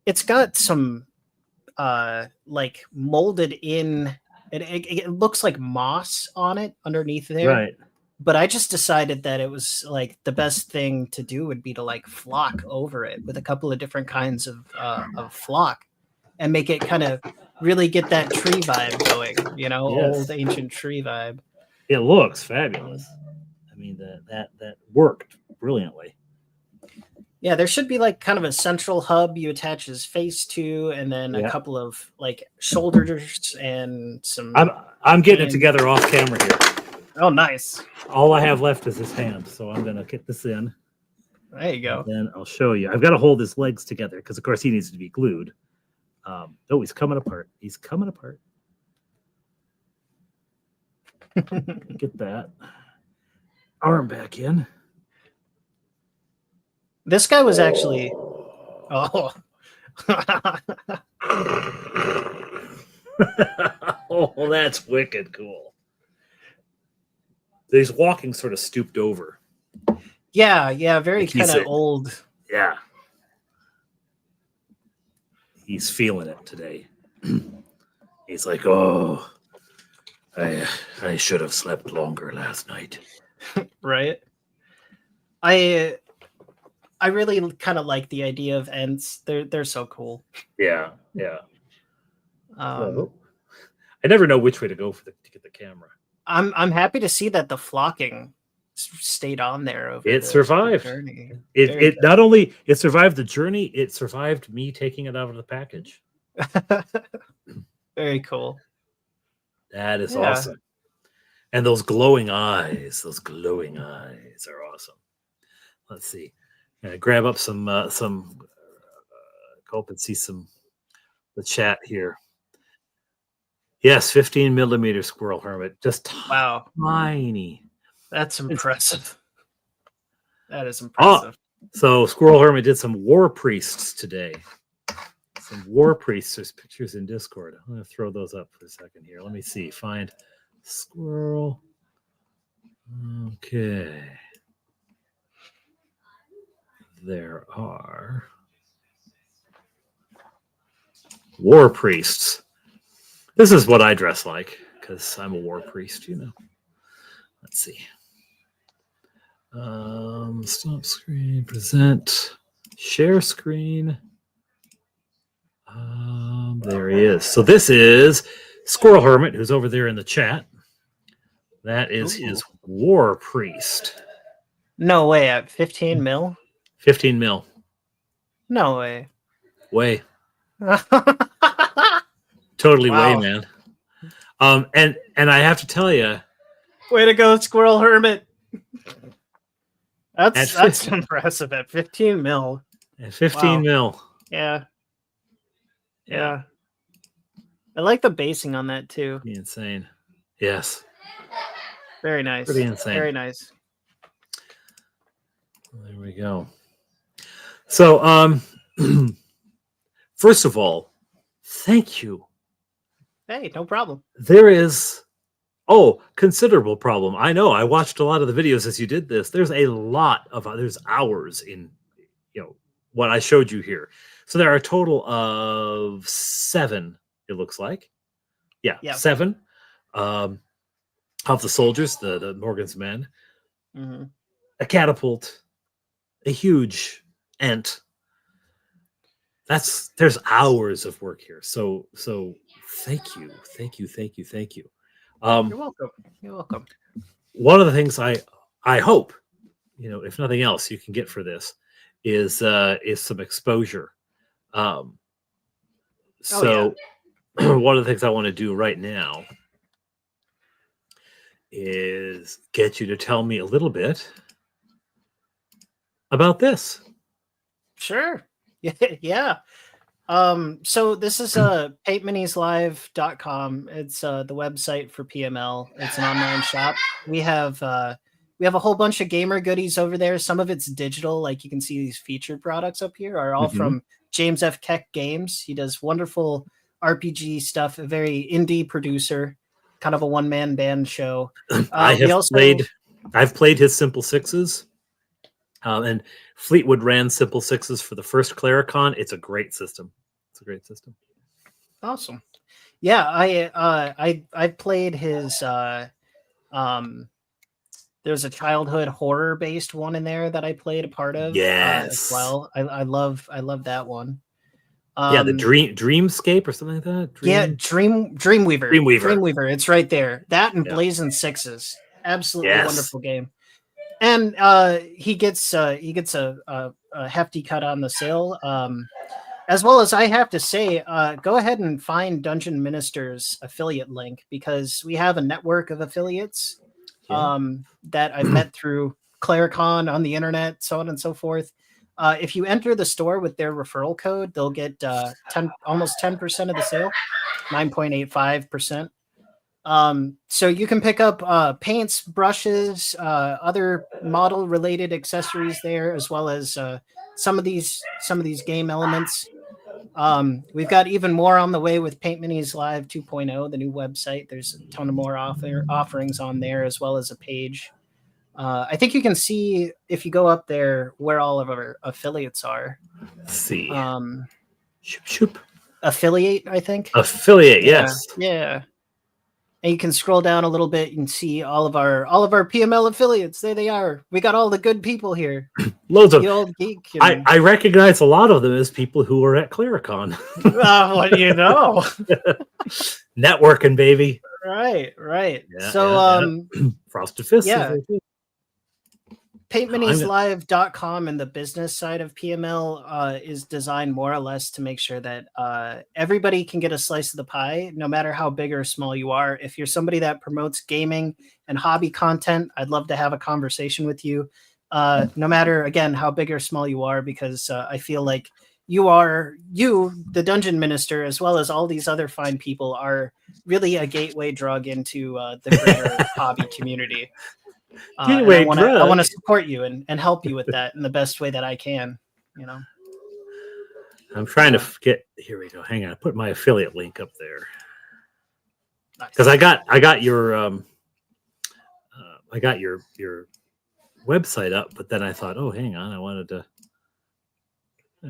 It's got some like molded in. It looks like moss on it underneath there.
Right.
But I just decided that it was like the best thing to do would be to like flock over it with a couple of different kinds of flock and make it kind of really get that tree vibe going,
Yes.
old ancient tree vibe.
It looks fabulous. I mean, that worked brilliantly.
Yeah, there should be like kind of a central hub you attach his face to, and then a couple of like shoulders and some.
I'm getting it together off camera here.
Oh, nice.
All I have left is his hand, so I'm gonna get this in.
There you go.
Then I'll show you. I've got to hold his legs together because, of course, he needs to be glued. Oh, he's coming apart. He's coming apart. Get that arm back in.
This guy was actually. Oh.
Oh, that's wicked cool. He's walking sort of stooped over.
Yeah, very
Like
kind of old.
Yeah. He's feeling it today. He's like, oh, I should have slept longer last night.
Right. I really kind of like the idea of Ents. They're so cool.
Yeah.
I
never know which way to go to get the camera.
I'm happy to see that the flocking stayed on there over
it survived
the journey.
It not only it survived the journey, it survived me taking it out of the package.
Very cool.
That is
Yeah.
awesome. And those glowing eyes are awesome. Let's see. Grab up some hope and see the chat here. Yes, 15 millimeter Squirrel Hermit, just
Wow,
tiny.
that's impressive. That is
Oh,
impressive.
so Squirrel Hermit did some War Priests today. Some War Priests. There's pictures in Discord. I'm going to throw those up for a second here. Let me see. Find Squirrel. Okay. There are War Priests. This is what I dress like because I'm a War Priest, you know. Let's see. Stop screen, present, share screen. There he is. So this is Squirrel Hermit, who's over there in the chat. That is his War Priest.
No way, at 15 mil?
15 mil.
No way.
Way. Totally
Wow.
way, man. And I have to tell you,
Way to go, Squirrel Hermit. That's
15
impressive at 15 mil.
at 15 mil.
Yeah. Yeah. I like the basing on that too.
Pretty insane. Yes.
Very nice.
Pretty insane.
Very nice.
There we go. So, first of all, thank you.
Hey, no problem.
There is, considerable problem. I know. I watched a lot of the videos as you did this. There's there's hours in, what I showed you here. So there are a total of 7, it looks like. Yeah. 7 of the soldiers, the Morgan's men.
Mm-hmm.
A catapult, a huge ent. There's hours of work here. So thank you.
You're welcome. You're welcome.
One of the things I hope, if nothing else, you can get for this is some exposure. One of the things I want to do right now is get you to tell me a little bit about this.
Sure. Yeah. So this is paintminislive.com. It's the website for PML. It's an online shop. We have a whole bunch of gamer goodies over there. Some of it's digital, like you can see these featured products up here are all from James F. Keck Games. He does wonderful RPG stuff, a very indie producer, kind of a one-man band show.
I've played his Simple Sixes. And Fleetwood ran Simple Sixes for the first Claricon. It's a great system.
Awesome. Yeah, I played his there's a childhood horror based one in there that I played a part of as well. I love that one.
The Dreamscape or something like that.
Dreamweaver. It's right there. That and Blazing Sixes. Absolutely wonderful game. And he gets a hefty cut on the sale. As well as I have to say, go ahead and find Dungeon Minister's affiliate link because we have a network of affiliates that I've met through Claricon on the internet, so on and so forth. If you enter the store with their referral code, they'll get almost 10% of the sale, 9.85%. So you can pick up paints, brushes, other model related accessories there, as well as some of these game elements. We've got even more on the way with Paint Minis Live 2.0, the new website. There's a ton of more offerings on there, as well as a page. I think you can see if you go up there where all of our affiliates are.
Let's see.
Affiliate, I think.
Affiliate, yes.
Yeah. And you can scroll down a little bit and see all of our PML affiliates. There they are. We got all the good people here.
Loads of
the old geek.
I recognize a lot of them as people who were at Claricon.
What do you know?
Networking, baby.
Right.
Yeah,
So
Frosted Fist.
Yeah. PaintMiniesLive.com and the business side of PML is designed more or less to make sure that everybody can get a slice of the pie, no matter how big or small you are. If you're somebody that promotes gaming and hobby content, I'd love to have a conversation with you, no matter, again, how big or small you are, because I feel like you, the dungeon minister, as well as all these other fine people, are really a gateway drug into the greater hobby community. And I want to support you and help you with that in the best way that I can. You know,
I'm trying to get. Here we go. Hang on. I put my affiliate link up there because
nice.
I got your website up, but then I thought, oh, hang on, I wanted to.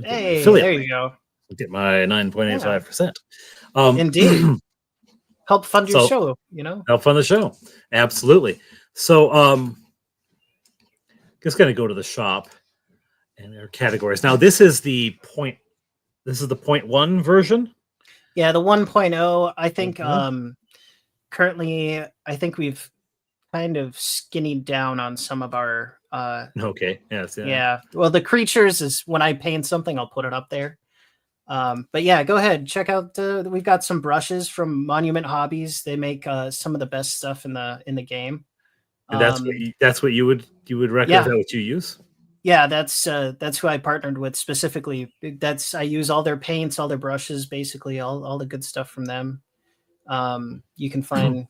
Hey, there you go.
Get my 9.85%.
Indeed. Help fund your show, you know?
Help fund the show. Absolutely. So just going to go to the shop and their categories. Now, this is the 0.1 version.
Yeah, the 1.0. I think currently, I think we've kind of skinnied down on some of our
okay. Yes.
Yeah. Well, the creatures is when I paint something, I'll put it up there. But yeah, go ahead. Check out we've got some brushes from Monument Hobbies. They make some of the best stuff in the game.
And that's what you would recommend.
Yeah.
Is that what you use?
Yeah, that's who I partnered with specifically. I use all their paints, all their brushes, basically all the good stuff from them. You can find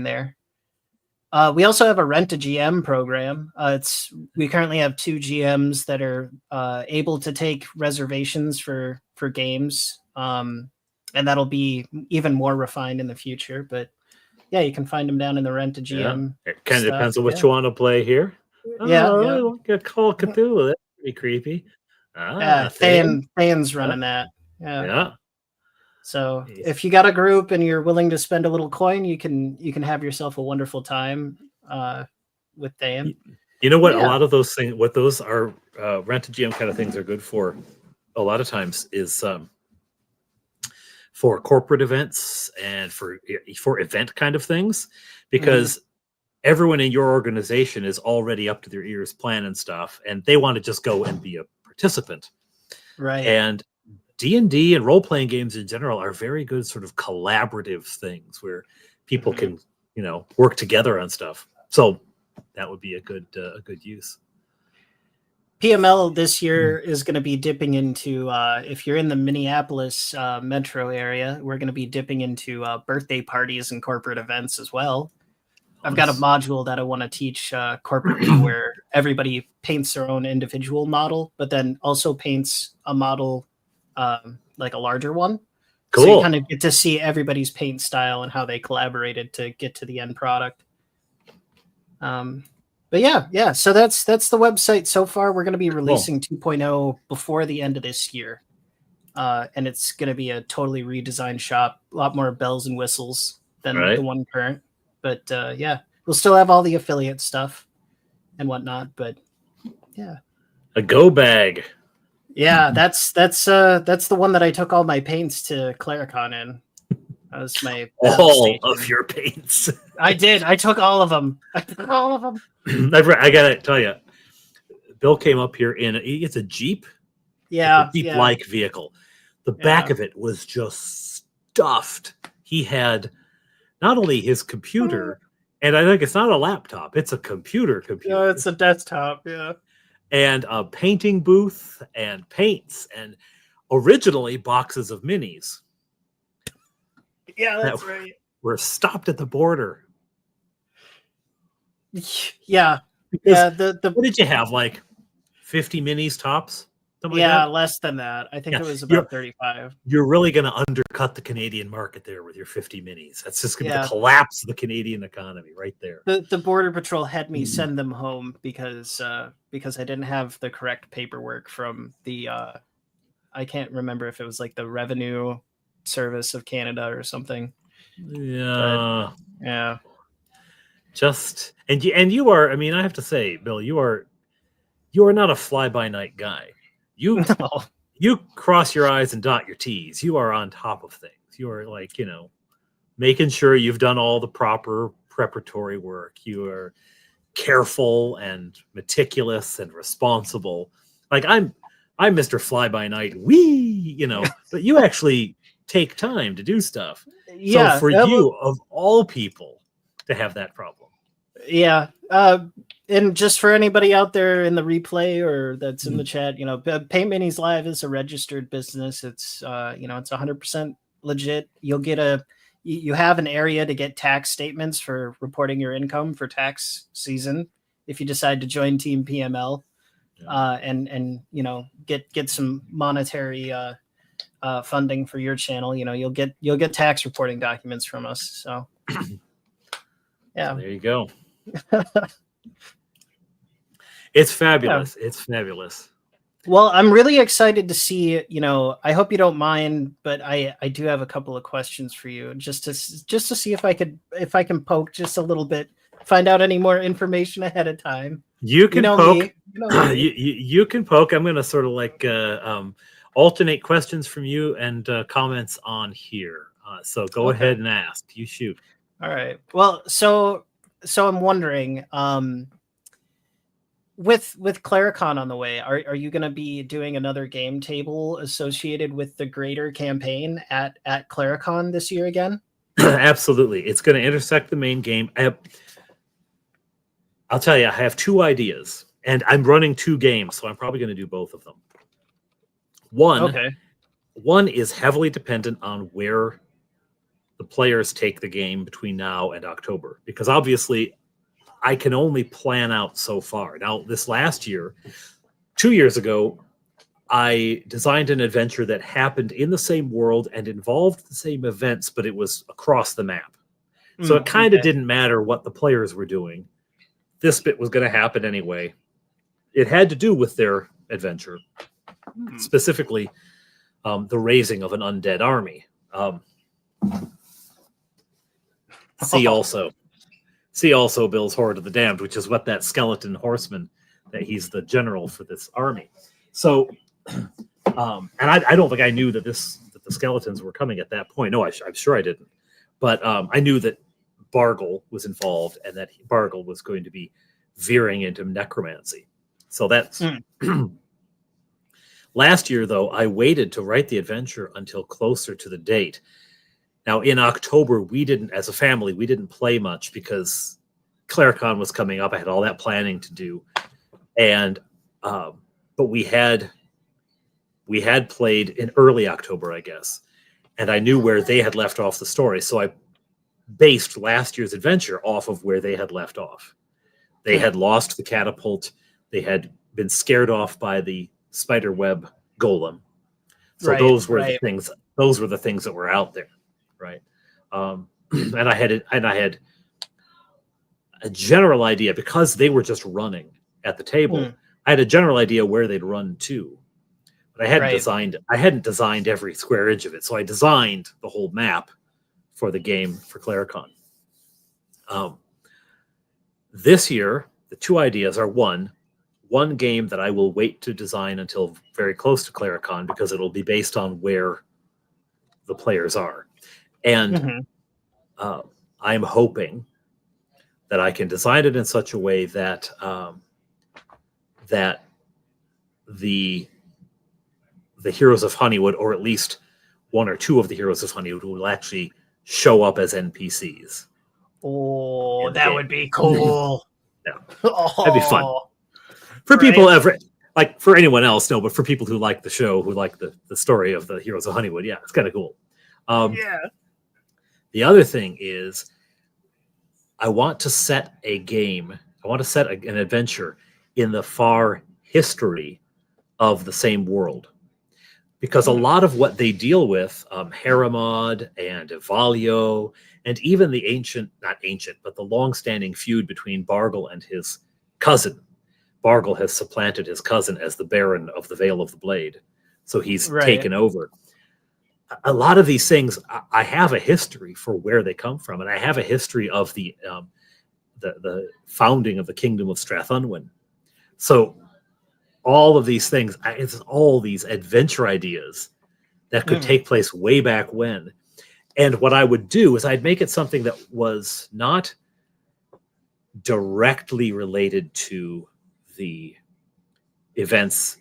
there. We also have a rent a GM program. We currently have 2 GMs that are able to take reservations for games, and that'll be even more refined in the future. But yeah, you can find them down in the rent a GM.
Yeah. It kind of depends on what you want to play here.
Yeah.
Get Call of Cthulhu. That's pretty creepy.
Than's running that.
Yeah.
So if you got a group and you're willing to spend a little coin, you can have yourself a wonderful time with Than.
You know what? A lot of those things, what those are rent a GM kind of things are good for. A lot of times is for corporate events and for event kind of things, because everyone in your organization is already up to their ears planning stuff, and they want to just go and be a participant.
Right.
And D&D and role-playing games in general are very good sort of collaborative things where people can, work together on stuff. So that would be a good use.
PML this year is going to be dipping into, if you're in the Minneapolis metro area, we're going to be dipping into birthday parties and corporate events as well. I've got a module that I want to teach corporately where everybody paints their own individual model, but then also paints a model like a larger one.
Cool.
So you kind of get to see everybody's paint style and how they collaborated to get to the end product. But yeah. So that's the website so far. We're going to be releasing 2.0 before the end of this year. And it's going to be a totally redesigned shop, a lot more bells and whistles than the one current. But we'll still have all the affiliate stuff and whatnot. But yeah,
a go bag.
Yeah, that's the one that I took all my paints to Claricon in. That was my
all of your paints.
I did. I took all of them.
I gotta tell you, Bill came up here it's a Jeep.
Yeah,
a Jeep-like vehicle. The back of it was just stuffed. He had not only his computer, and I think it's not a laptop; it's a computer.
Yeah, it's a desktop. Yeah.
And a painting booth and paints and originally boxes of minis.
Yeah, that's right.
We're stopped at the border.
Yeah.
Because what did you have? Like 50 minis tops?
Something like that? Less than that. I think it was about 35.
You're really going to undercut the Canadian market there with your 50 minis. That's just going to be the collapse of the Canadian economy right there.
The Border Patrol had me send them home because I didn't have the correct paperwork from the I can't remember if it was like the Revenue Service of Canada or something.
Yeah.
But, yeah.
Just and you are, I mean, I have to say, Bill, you are not a fly-by-night guy. You cross your I's and dot your T's. You are on top of things. You are like, making sure you've done all the proper preparatory work. You are careful and meticulous and responsible. Like I'm Mr. Fly by Night, but you actually take time to do stuff.
Yeah.
So for you, of all people, to have that problem.
Yeah. And just for anybody out there in the replay or that's in the chat, Paint Minis Live is a registered business. It's, it's 100% legit. You have an area to get tax statements for reporting your income for tax season if you decide to join Team PML, and get some monetary funding for your channel. You'll get tax reporting documents from us. So yeah,
there you go. It's fabulous. Yeah. It's fabulous.
Well, I'm really excited to see, I hope you don't mind, but I do have a couple of questions for you just to see if I can poke just a little bit, find out any more information ahead of time.
You can poke. You can poke. I'm going to sort of like alternate questions from you and comments on here. So go ahead and ask. You shoot.
All right. Well, so I'm wondering, with Claricon on the way, are you going to be doing another game table associated with the greater campaign at Claricon this year again?
Absolutely. It's going to intersect the main game. I'll tell you, I have 2 ideas, and I'm running 2 games, so I'm probably going to do both of them. One is heavily dependent on where the players take the game between now and October, because obviously I can only plan out so far. Now, this last year, 2 years ago, I designed an adventure that happened in the same world and involved the same events, but it was across the map. So it kind of didn't matter what the players were doing. This bit was going to happen anyway. It had to do with their adventure, specifically the raising of an undead army. See also Bill's Horde of the Damned, which is what that skeleton horseman, that he's the general for this army. So, and I don't think I knew that the skeletons were coming at that point. No, I'm sure I didn't. But I knew that Bargle was involved and that Bargle was going to be veering into necromancy. So that's... Last year, though, I waited to write the adventure until closer to the date. Now, in October, as a family, we didn't play much because Claricon was coming up. I had all that planning to do. And, but we had played in early October, I guess. And I knew where they had left off the story. So I based last year's adventure off of where they had left off. They had lost the catapult. They had been scared off by the spiderweb golem. So those were the things. Those were the things that were out there. Right. And I had a general idea, because they were just running at the table. I had a general idea where they'd run to, but I hadn't designed every square inch of it. So I designed the whole map for the game for Claricon. This year, the 2 ideas are one game that I will wait to design until very close to Claricon, because it'll be based on where the players are. And I'm hoping that I can design it in such a way that that the heroes of Honeywood, or at least 1 or 2 of the heroes of Honeywood, will actually show up as NPCs.
Oh, that would be cool.
Yeah, that'd be fun for people for anyone else. No, but for people who like the show, who like the story of the heroes of Honeywood, yeah, it's kind of cool. The other thing is, I want to set a game. I want to set an adventure in the far history of the same world, because a lot of what they deal with, Haramod and Evalio, and even the the long-standing feud between Bargle and his cousin. Bargle has supplanted his cousin as the Baron of the Vale of the Blade, so he's taken over. A lot of these things, I have a history for where they come from, and I have a history of the founding of the Kingdom of Strathunwyn. So all of these things, it's all these adventure ideas that could take place way back when. And what I would do is I'd make it something that was not directly related to the events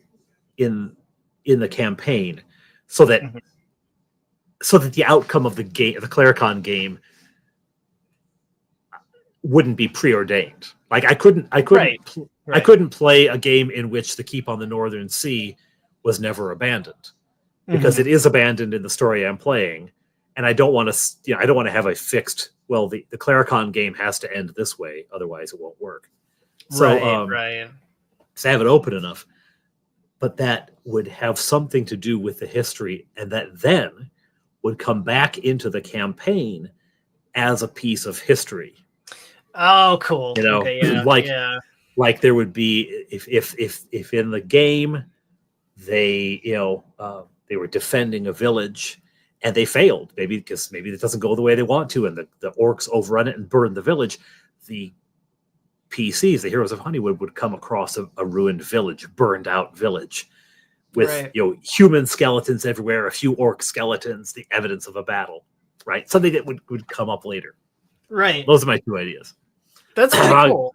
in the campaign, so that
Mhm.
the outcome of the game, the Claricon game, wouldn't be preordained. Like I couldn't
Right. Right.
play a game in which the keep on the Northern Sea was never abandoned, because
Mhm.
it is abandoned in the story I'm playing, and I don't want to, I don't want to have a fixed. Well, the Claricon game has to end this way, otherwise it won't work. So,
Right. Right.
to have it open enough, but that would have something to do with the history, and that then would come back into the campaign as a piece of history.
Oh, cool.
You know,
Okay. Yeah.
like
Yeah.
there would be, if in the game they, they were defending a village and they failed, maybe because maybe it doesn't go the way they want to, and the orcs overrun it and burn the village. The PCs, the heroes of Honeywood, would come across a ruined village, burned out village, with
Right.
human skeletons everywhere, a few orc skeletons, the evidence of a battle, right? Something that would come up later.
Right.
Those are my two ideas.
That's pretty cool.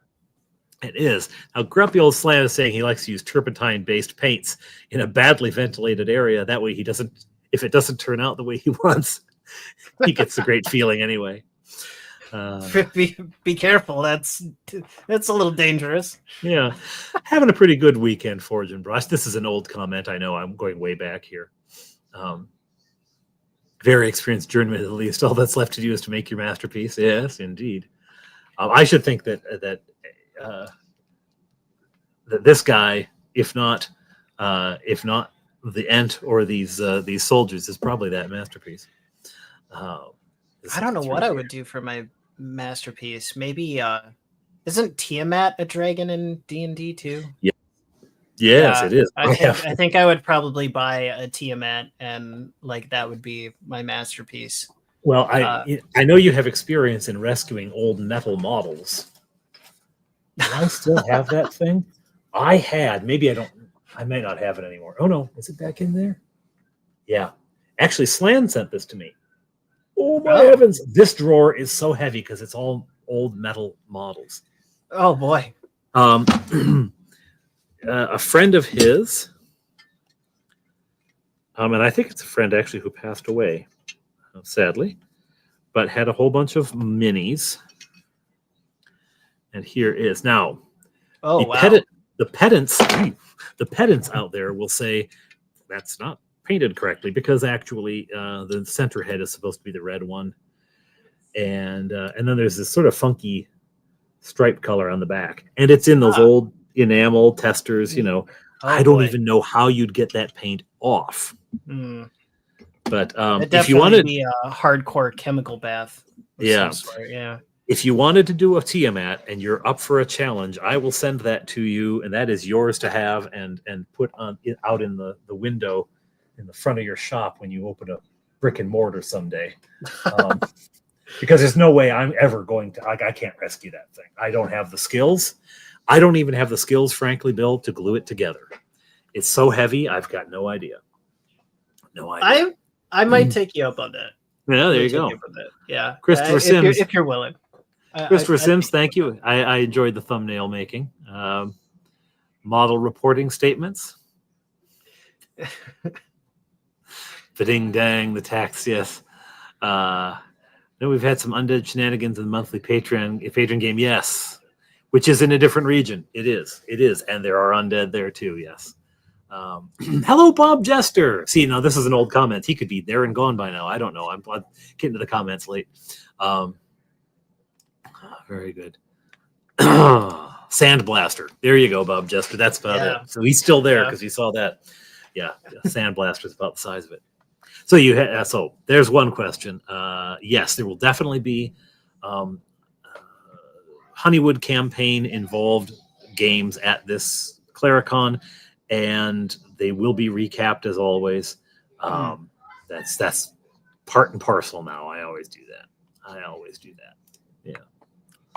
It is. Now, grumpy old Slam is saying he likes to use turpentine-based paints in a badly ventilated area. That way, if it doesn't turn out the way he wants, he gets a great feeling anyway.
Be careful. That's a little dangerous.
Yeah, having a pretty good weekend, Forge and Brush. This is an old comment. I know I'm going way back here. Very experienced journeyman, at least. All that's left to do is to make your masterpiece. Yes, indeed. I should think that this guy, if not the Ent or these soldiers, is probably that masterpiece.
I don't know what I would do for my masterpiece. Maybe isn't Tiamat a dragon in D&D too?
Yeah. Yes,
Yeah,
it is.
I think I would probably buy a Tiamat, and like that would be my masterpiece.
Well, I know you have experience in rescuing old metal models. Do I still have that thing? I had. Maybe I don't. I may not have it anymore. Oh no, is it back in there? Yeah. Actually, Slan sent this to me. Oh my heavens! This drawer is so heavy because it's all old metal models.
Oh boy.
A friend of his, and I think it's a friend actually who passed away, sadly, but had a whole bunch of minis. And here is now.
Oh
the
wow.
The pedants out there will say that's not painted correctly, because actually the center head is supposed to be the red one, and then there's this sort of funky stripe color on the back, and it's in those old enamel testers. I don't even know how you'd get that paint off. But if you wanted,
be a hardcore chemical bath.
Yeah.
Yeah.
If you wanted to do a Tiamat and you're up for a challenge, I will send that to you, and that is yours to have and put out in the window in the front of your shop when you open a brick and mortar someday. Because there's no way I'm ever going to. I can't rescue that thing. I don't have the skills. I don't even have the skills, frankly, Bill, to glue it together. It's so heavy. I've got no idea. No idea.
I might take you up on that.
Yeah, there you go.
Yeah,
Christopher Sims.
If you're willing.
Christopher Sims, thank you. I enjoyed the thumbnail making. Model reporting statements. The ding dang, the tax, yes. Then we've had some undead shenanigans in the monthly Patreon game, yes. Which is in a different region. It is. And there are undead there too, yes. Hello, Bob Jester. See, now this is an old comment. He could be there and gone by now. I don't know. I'm getting to the comments late. Very good. Sandblaster. There you go, Bob Jester. That's about it. So he's still there because he saw that. Yeah, Sandblaster is about the size of it. So so there's one question. Yes, there will definitely be Honeywood campaign involved games at this Claricon, and they will be recapped as always. That's part and parcel now. I always do that. Yeah.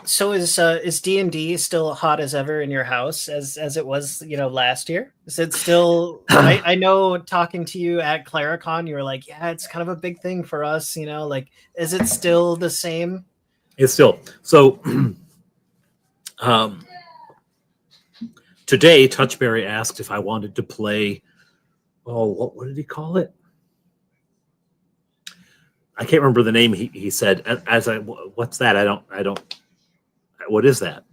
So is D&D still hot as ever in your house as it was, last year? Is it still? I know talking to you at Claricon, you were like, yeah, it's kind of a big thing for us. Is it still the same?
It's still so. Um, Today, Touchberry asked if I wanted to play. Oh, what did he call it? I can't remember the name. He said, as I, what's that? I don't. What is that?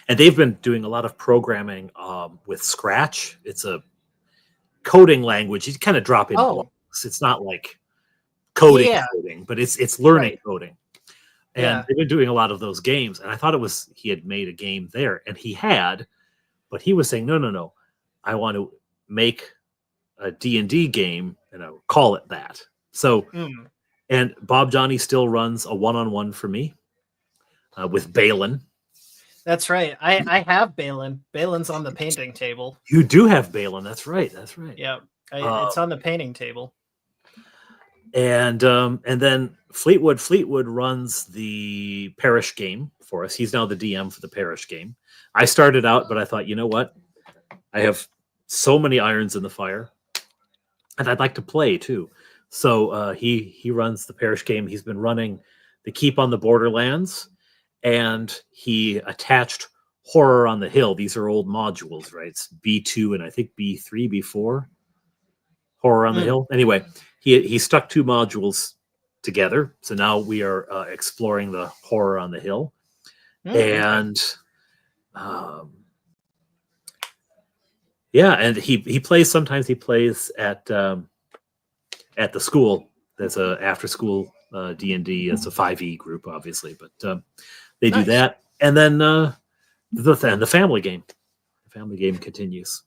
And they've been doing a lot of programming with Scratch. It's a coding language. You kind of drop in blocks. It's not like coding, but it's learning coding. And they've been doing a lot of those games. And I thought he had made a game there, and he had, but he was saying, no, I want to make a D&D game and I will call it that. So, and Bob Johnny still runs a one-on-one for me with Balin.
That's right. I have Balin. Balin's on the painting table.
You do have Balin. That's right.
Yeah, it's on the painting table.
And then Fleetwood runs the parish game for us. He's now the DM for the parish game. I started out, but I thought, you know what? I have so many irons in the fire, and I'd like to play too. So he runs the parish game. He's been running the Keep on the Borderlands, and he attached Horror on the Hill. These are old modules, right? It's B2 and I think B3, B4. Horror on the Hill. Anyway, he stuck two modules together. So now we are exploring the Horror on the Hill. And and he plays, sometimes he plays at the school. There's a after school D&D. It's a 5e group, obviously, but they do that. And then the family game. The family game continues.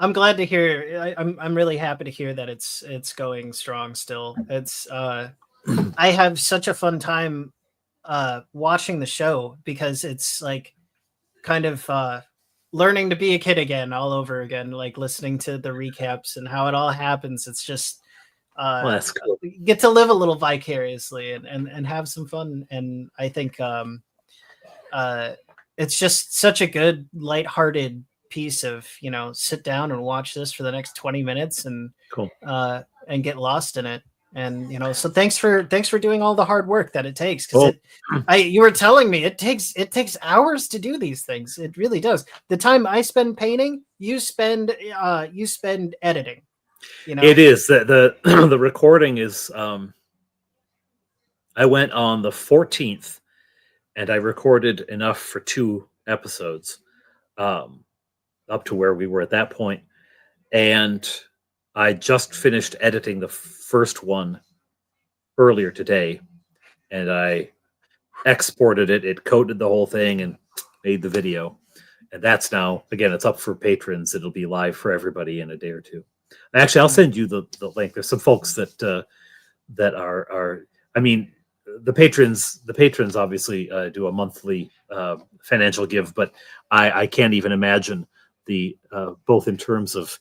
I'm glad to hear. I'm really happy to hear that it's going strong still. It's I have such a fun time watching the show because it's like kind of learning to be a kid again all over again, like listening to the recaps and how it all happens. It's just
that's cool.
Get to live a little vicariously and have some fun. And I think it's just such a good lighthearted piece of, sit down and watch this for the next 20 minutes and and get lost in it. And so thanks for doing all the hard work that it takes, because you were telling me it takes hours to do these things. It really does. The time I spend painting, you spend editing.
It is the the recording is I went on the 14th and I recorded enough for 2 episodes up to where we were at that point, and I just finished editing the first one earlier today, and I exported it. It coded the whole thing and made the video, and that's now, again, it's up for patrons. It'll be live for everybody in a day or two. Actually, I'll send you the link. There's some folks that are I mean, the patrons obviously do a monthly financial give, but I can't even imagine the both in terms of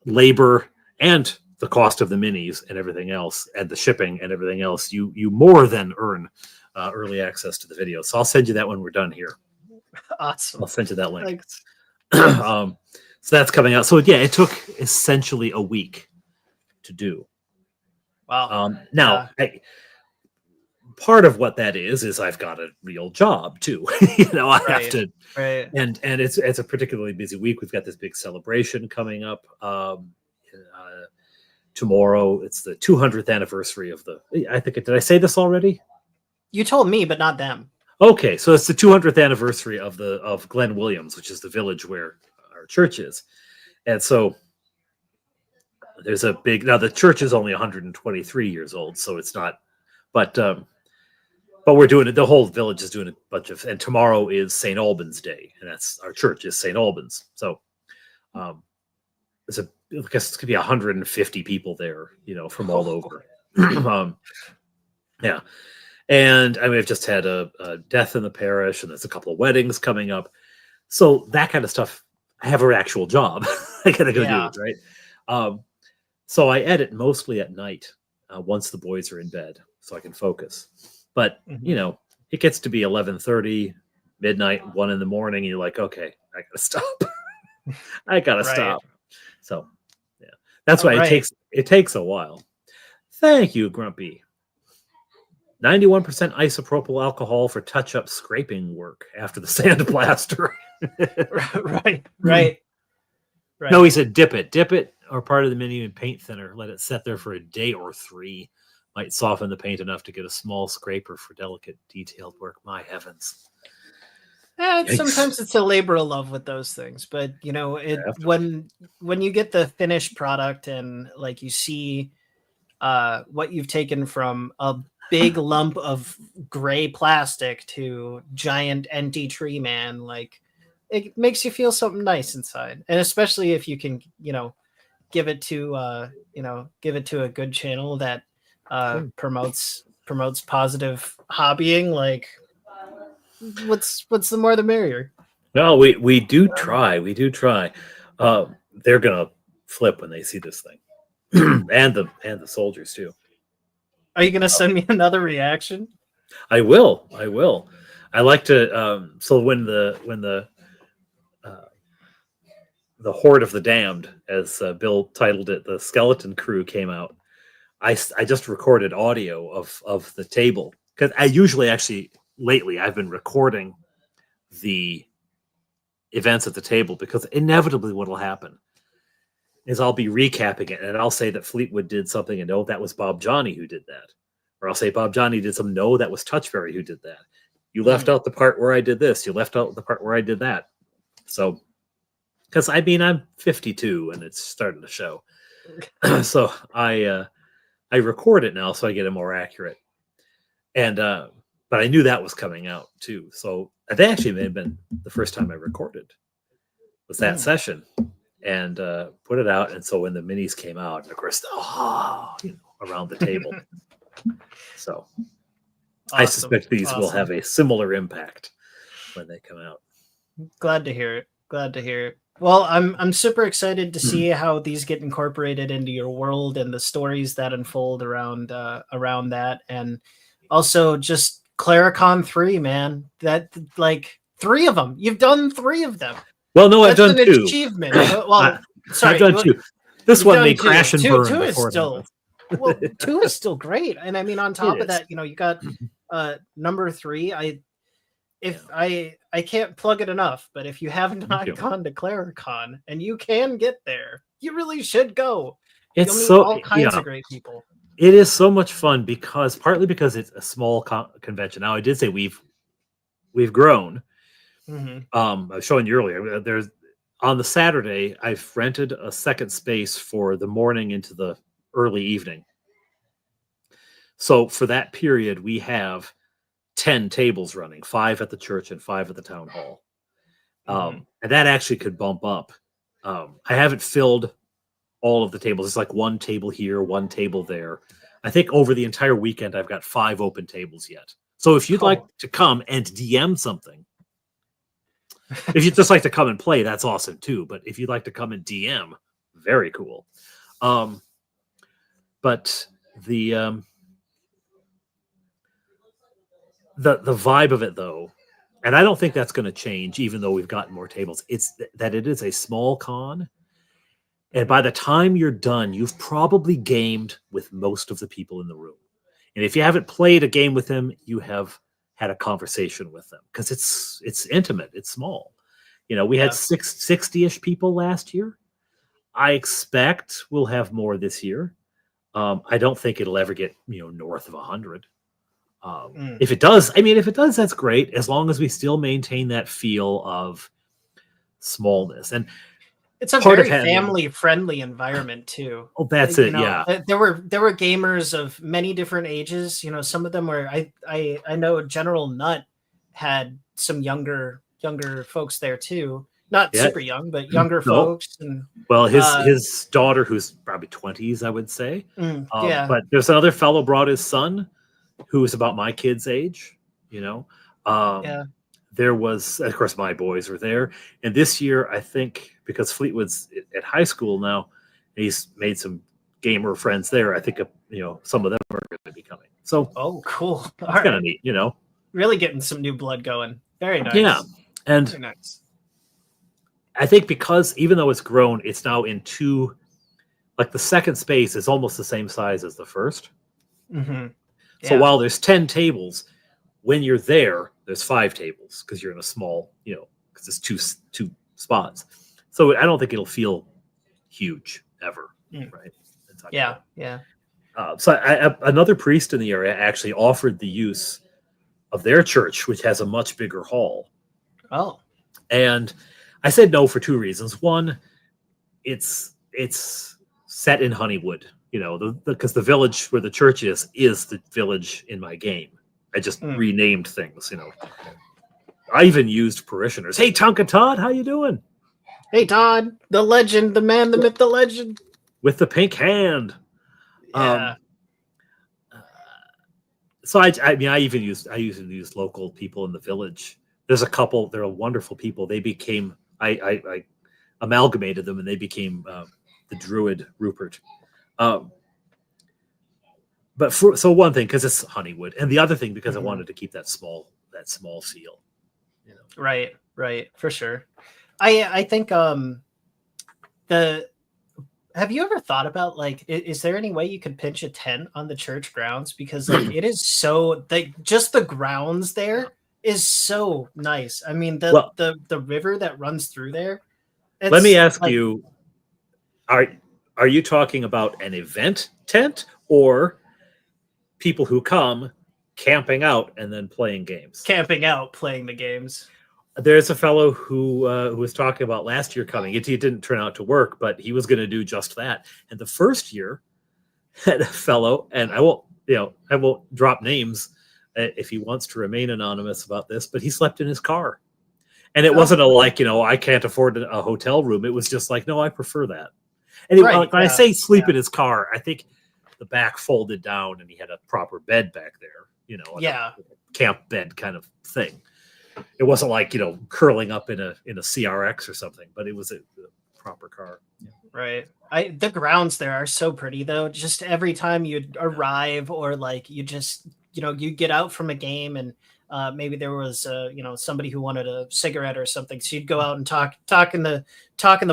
labor and the cost of the minis and everything else, and the shipping and everything else. You more than earn early access to the video. So I'll send you that when we're done here.
Awesome.
I'll send you that link.
Thanks.
So that's coming out. So yeah, it took essentially a week to do.
Wow.
Now, part of what that is I've got a real job too. I have to, and it's a particularly busy week. We've got this big celebration coming up tomorrow. It's the 200th anniversary of did I say this already?
You told me, but not them.
Okay, so it's the 200th anniversary of Glen Williams, which is the village where our church is, and so there's a big. Now the church is only 123 years old, so it's not, but we're doing it. The whole village is doing a bunch of, and tomorrow is St. Albans Day, and that's our church is St. Albans. So, I guess it's gonna be 150 people there, from all over. Yeah, and I mean, I've just had a death in the parish, and there's a couple of weddings coming up. So that kind of stuff, I have an actual job. I gotta go do it, right? So I edit mostly at night once the boys are in bed, so I can focus. But it gets to be 11:30, midnight, 1 in the morning, and you're like, okay, I gotta stop. I gotta stop. So yeah, that's why it takes a while. Thank you, Grumpy. 91% isopropyl alcohol for touch-up scraping work after the sandblaster.
Right.
No, he said dip it, or part of the menu in paint thinner. Let it set there for a day or 3. Might soften the paint enough to get a small scraper for delicate detailed work. My heavens.
Sometimes it's a labor of love with those things, but when you get the finished product and like you see what you've taken from a big lump of gray plastic to giant NT tree man, like it makes you feel something nice inside. And especially if you can, give it to a good channel that promotes positive hobbying, like what's the more the merrier.
No, we do try. They're gonna flip when they see this thing. and the soldiers too.
Are you gonna send me another reaction?
I will. I like to. So when the Horde of the Damned, as Bill titled it, the Skeleton Crew came out. I just recorded audio of the table, because I usually lately I've been recording the events at the table, because inevitably what will happen is I'll be recapping it and I'll say that Fleetwood did something, and no, that was Bob Johnny who did that. Or I'll say Bob Johnny did some, no, that was Touchberry who did that. You left out the part where I did this. You left out the part where I did that. So, because I'm 52 and it's starting to show. So I record it now so I get it more accurate. And but I knew that was coming out too. So that actually may have been the first time I recorded, was that session, and put it out. And so when the minis came out, of course, around the table. So awesome. I suspect these will have a similar impact when they come out.
Glad to hear it. Well, I'm super excited to see how these get incorporated into your world and the stories that unfold around that, and also just Claricon 3, man. That, like, 3 of them. You've done 3 of them.
Well, no, I've done 2.
Achievement. Well, sorry,
I've done 2. This one may crash and burn.
2 is still. Well, 2 is still great, and I mean, on top of that, you got number 3. I can't plug it enough, but if you have not gone to Claricon and you can get there, you really should go.
It's
You'll meet
so
all kinds of great people.
It is so much fun, partly because it's a small convention. Now, I did say we've grown. I was showing you earlier. There's on the Saturday, I've rented a second space for the morning into the early evening. So for that period, we have 10 tables running, 5 at the church and 5 at the town hall. And that actually could bump up. I haven't filled all of the tables. It's like 1 table here, 1 table there. I think over the entire weekend, I've got 5 open tables yet. So if you'd like to come and DM something, if you'd just like to come and play, that's awesome too. But if you'd like to come and DM, very cool. But the vibe of it, though, and I don't think that's going to change, even though we've gotten more tables. It's that it is a small con, and by the time you're done, you've probably gamed with most of the people in the room. And if you haven't played a game with them, you have had a conversation with them, because it's intimate, it's small. We had 60-ish people last year. I expect we'll have more this year. I don't think it'll ever get north of 100. If it does, that's great, as long as we still maintain that feel of smallness. And
it's a very family-friendly environment too.
Oh, that's it. Yeah,
there were gamers of many different ages. Some of them were. I know General Nut had some younger folks there too. Not super young, but younger folks. And
well, his daughter, who's probably 20s, I would say. But there's another fellow brought his son, who was about my kid's age. There was, of course, my boys were there. And this year, I think, because Fleetwood's at high school now, he's made some gamer friends there. I think, some of them are going to be coming. So,
cool.
It's kind of neat,
Really getting some new blood going. Very nice.
Yeah. And
very nice.
I think because even though it's grown, it's now in 2, like the second space is almost the same size as the first. So
Yeah.
while there's 10 tables, when you're there's 5 tables because you're in a small, because it's two spots. So I don't think it'll feel huge ever, right?
Yeah, yeah.
So another priest in the area actually offered the use of their church, which has a much bigger hall.
Oh.
And I said no for 2 reasons. One, it's set in Honeywood, because the village where the church is the village in my game. I just renamed things, I even used parishioners. Hey, Tonka Todd, how you doing?
Hey, Todd, the legend, the man, the myth, the legend.
With the pink hand.
Yeah.
So I even used local people in the village. There's a couple. They're wonderful people. They became I amalgamated them, and they became the Druid Rupert. But so one thing, because it's Honeywood, and the other thing because I wanted to keep that small feel.
Right, for sure. I think have you ever thought about, like, is there any way you could pitch a tent on the church grounds? Because like it is so, just the grounds there is so nice. I mean, the river that runs through there.
Let me ask you, are you talking about an event tent or people who come camping out and then playing games?
Camping out, playing the games.
There's a fellow who was talking about last year coming. It didn't turn out to work, but he was going to do just that. And the first year, had a fellow, and I won't drop names if he wants to remain anonymous about this, but he slept in his car. And it wasn't I can't afford a hotel room. It was just like, no, I prefer that. And when I say sleep in his car, I think the back folded down and he had a proper bed back there, a camp bed kind of thing. It wasn't like, curling up in a CRX or something, but it was a proper car. Yeah.
Right. The grounds there are so pretty though. Just every time you arrive, or like you just, you get out from a game and maybe there was somebody who wanted a cigarette or something. So you'd go out and talk in the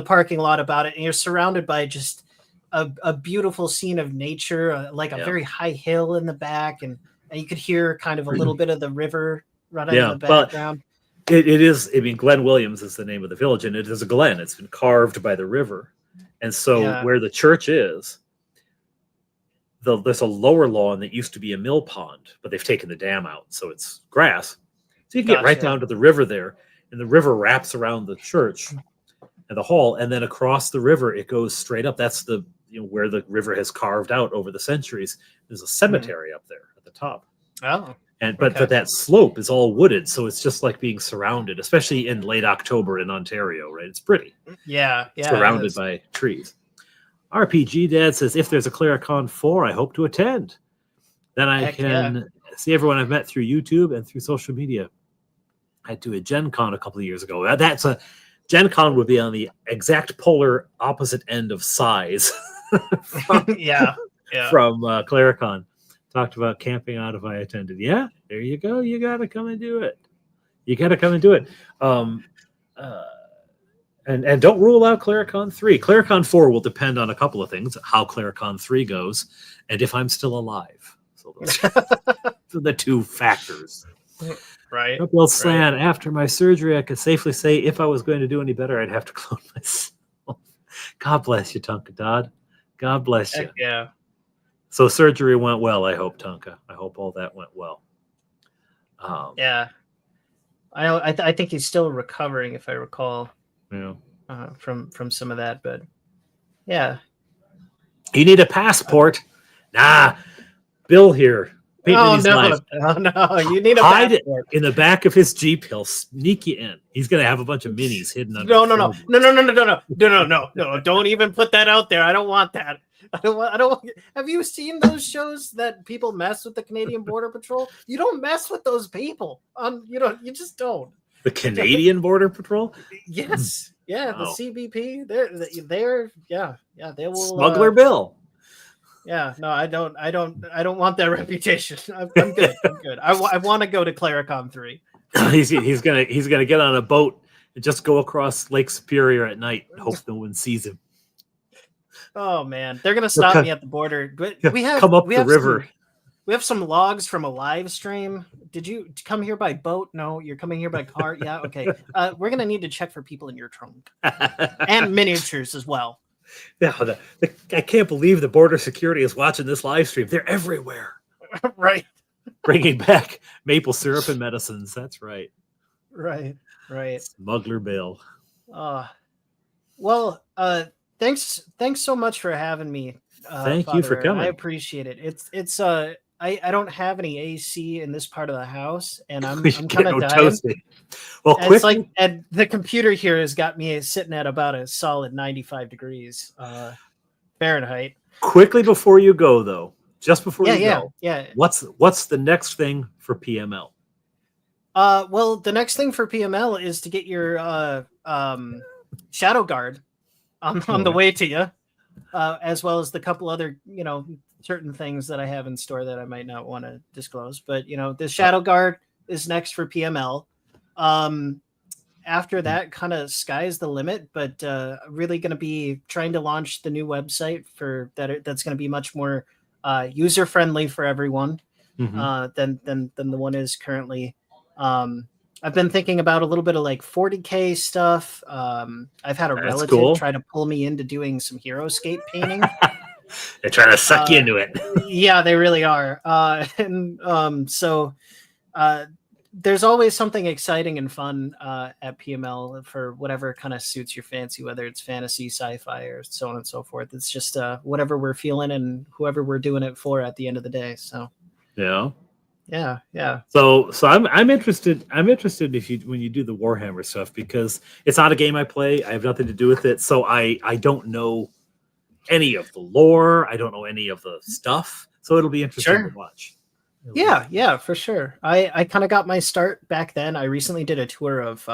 parking lot about it. And you're surrounded by just a beautiful scene of nature, like a very high hill in the back. And you could hear kind of a little bit of the river running in the background.
It is. I mean, Glen Williams is the name of the village, and it is a glen. It's been carved by the river, and so where the church is, there's a lower lawn that used to be a mill pond, but they've taken the dam out, so it's grass. So you can get right down to the river there, and the river wraps around the church and the hall, and then across the river it goes straight up. That's the where the river has carved out over the centuries. There's a cemetery up there at the top.
Oh.
But that slope is all wooded, so it's just like being surrounded, especially in late October in Ontario, right? It's pretty.
Yeah.
Surrounded by trees. RPG Dad says, if there's a Claricon 4, I hope to attend. Then I can see everyone I've met through YouTube and through social media. I had to a Gen Con a couple of years ago. Gen Con would be on the exact polar opposite end of size from Claricon. Talked about camping out if I attended. Yeah, there you go. You got to come and do it. And don't rule out Claricon 3. Claricon 4 will depend on a couple of things, how Claricon 3 goes, and if I'm still alive. So those are the 2 factors.
Right.
Well, Slan, after my surgery, I could safely say if I was going to do any better, I'd have to clone myself. God bless you, Tonka Todd. God bless you.
Yeah.
So surgery went well, I hope, Tonka. I hope all that went well.
Yeah. I think he's still recovering, if I recall.
Yeah.
From some of that, but yeah.
You need a passport. Nah. Bill here.
Oh no! You need a
hide
passport.
It in the back of his Jeep. He'll sneak you in. He's gonna have a bunch of minis hidden under.
No! Don't even put that out there. I don't want that. I don't want. Have you seen those shows that people mess with the Canadian Border Patrol? You don't mess with those people. You just don't.
The Canadian Border Patrol?
Yes. Yeah. The CBP. They're they will.
Smuggler Bill.
Yeah, no, I don't want that reputation. I'm good. I want to go to Claricon 3.
he's gonna get on a boat and just go across Lake Superior at night and hope no one sees him.
Oh man, they're gonna stop me at the border. But we have
come up the river.
We have some logs from a live stream. Did you come here by boat? No, you're coming here by car. Yeah, okay. We're gonna need to check for people in your trunk and miniatures as well.
Yeah, I can't believe the border security is watching this live stream. They're everywhere.
Right.
Bringing back maple syrup and medicines. That's right.
Right.
Smuggler Bill.
Well, thanks so much for having me.
Thank you for
Father.
coming.
I appreciate it. It's I don't have any AC in this part of the house, and I'm kind of dying.
Toasty. Well,
It's like, and the computer here has got me sitting at about a solid 95 degrees Fahrenheit.
Quickly before you go, though, just before you go,
yeah.
What's the next thing for PML?
Well, the next thing for PML is to get your Shadow Guard on the way to you, as well as the couple other, certain things that I have in store that I might not want to disclose. But, the Shadow Guard is next for PML. After that, kind of sky's the limit, but really going to be trying to launch the new website that's going to be much more user friendly for everyone than the one is currently. I've been thinking about a little bit of like 40K stuff. I've had a relative try to pull me into doing some Heroscape painting.
They're trying to suck you into it.
Yeah, they really are. So there's always something exciting and fun at PML for whatever kind of suits your fancy, whether it's fantasy, sci-fi, or so on and so forth. It's just whatever we're feeling and whoever we're doing it for at the end of the day. So
yeah.
So
I'm interested if when you do the Warhammer stuff, because it's not a game I play. I have nothing to do with it, so I don't know any of the lore. I don't know any of the stuff, so it'll be interesting to watch.
Yeah, for sure. I kind of got my start back then. I recently did a tour of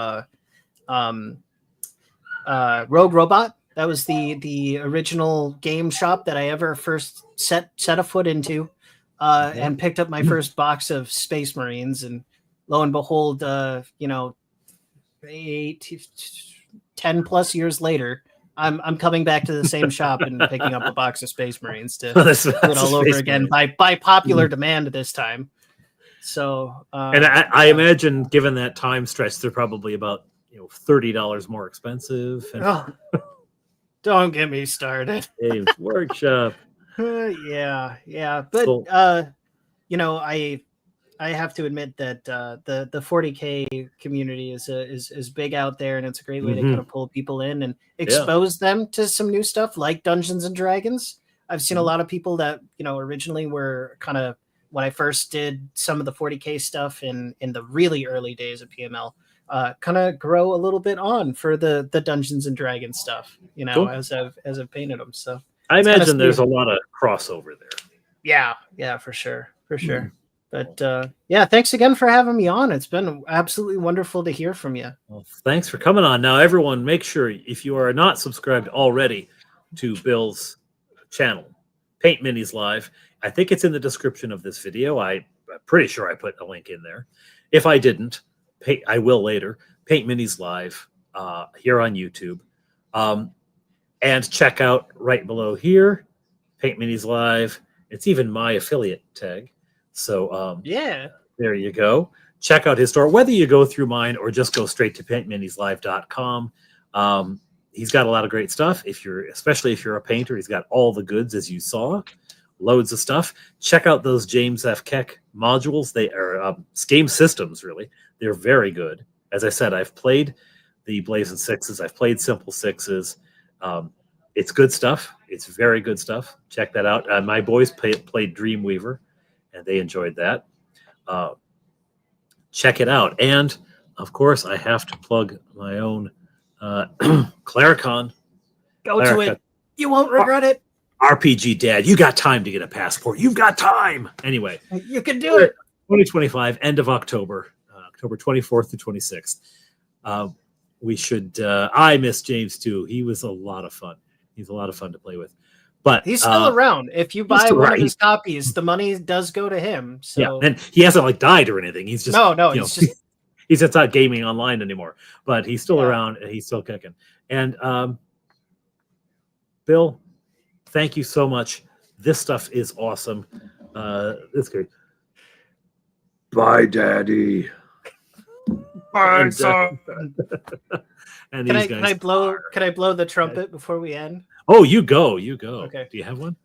Rogue Robot. That was the original game shop that I ever first set a foot into. And picked up my first box of Space Marines, and lo and behold, 10 plus years later, I'm coming back to the same shop and picking up a box of Space Marines to do it all over again by popular demand this time. So,
and I imagine, given that time stretch, they're probably about $30 more expensive. And
don't get me started.
Dave's Workshop.
Yeah, but
cool.
I have to admit that the 40K community is big out there, and it's a great way to kind of pull people in and expose them to some new stuff like Dungeons and Dragons. I've seen a lot of people that originally were kind of, when I first did some of the 40K stuff in the really early days of PML, kind of grow a little bit on for the Dungeons and Dragons stuff, cool. as I've painted them. So
I imagine there's a lot of crossover there.
Yeah, for sure. But thanks again for having me on. It's been absolutely wonderful to hear from you.
Well, thanks for coming on. Now, everyone, make sure, if you are not subscribed already to Bill's channel, Paint Minis Live, I think it's in the description of this video. I'm pretty sure I put a link in there. If I didn't, I will later. Paint Minis Live here on YouTube. And check out right below here, Paint Minis Live. It's even my affiliate tag. So there you go. Check out his store, whether you go through mine or just go straight to paintminislive.com. He's got a lot of great stuff. Especially if you're a painter, he's got all the goods, as you saw, loads of stuff. Check out those James F. Keck modules. They are game systems, really. They're very good. As I said, I've played the Blazing Sixes. I've played Simple Sixes. It's good stuff. It's very good stuff. Check that out. My boys played Dreamweaver, and they enjoyed that. Check it out. And, of course, I have to plug my own Claricon.
Go to it. You won't regret it.
RPG Dad, you got time to get a passport. You've got time. Anyway.
You can do it.
2025, end of October, October 24th to 26th. We should, I miss James too. He was a lot of fun. He's a lot of fun to play with. But
he's still around. If you buy one of his copies, the money does go to him. So
yeah, and he hasn't died or anything. He's just he's just not gaming online anymore. But he's still around and he's still kicking. And Bill, thank you so much. This stuff is awesome. It's good.
Bye, Daddy. Bye,
And,
son.
And
Can
these
I
guys.
can I blow the trumpet before we end?
Oh, you go.
Okay.
Do you have one?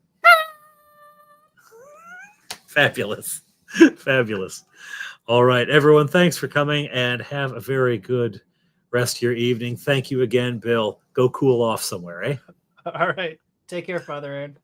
Fabulous. Fabulous. All right, everyone, thanks for coming and have a very good rest of your evening. Thank you again, Bill. Go cool off somewhere, eh?
All right. Take care, Father Aaron.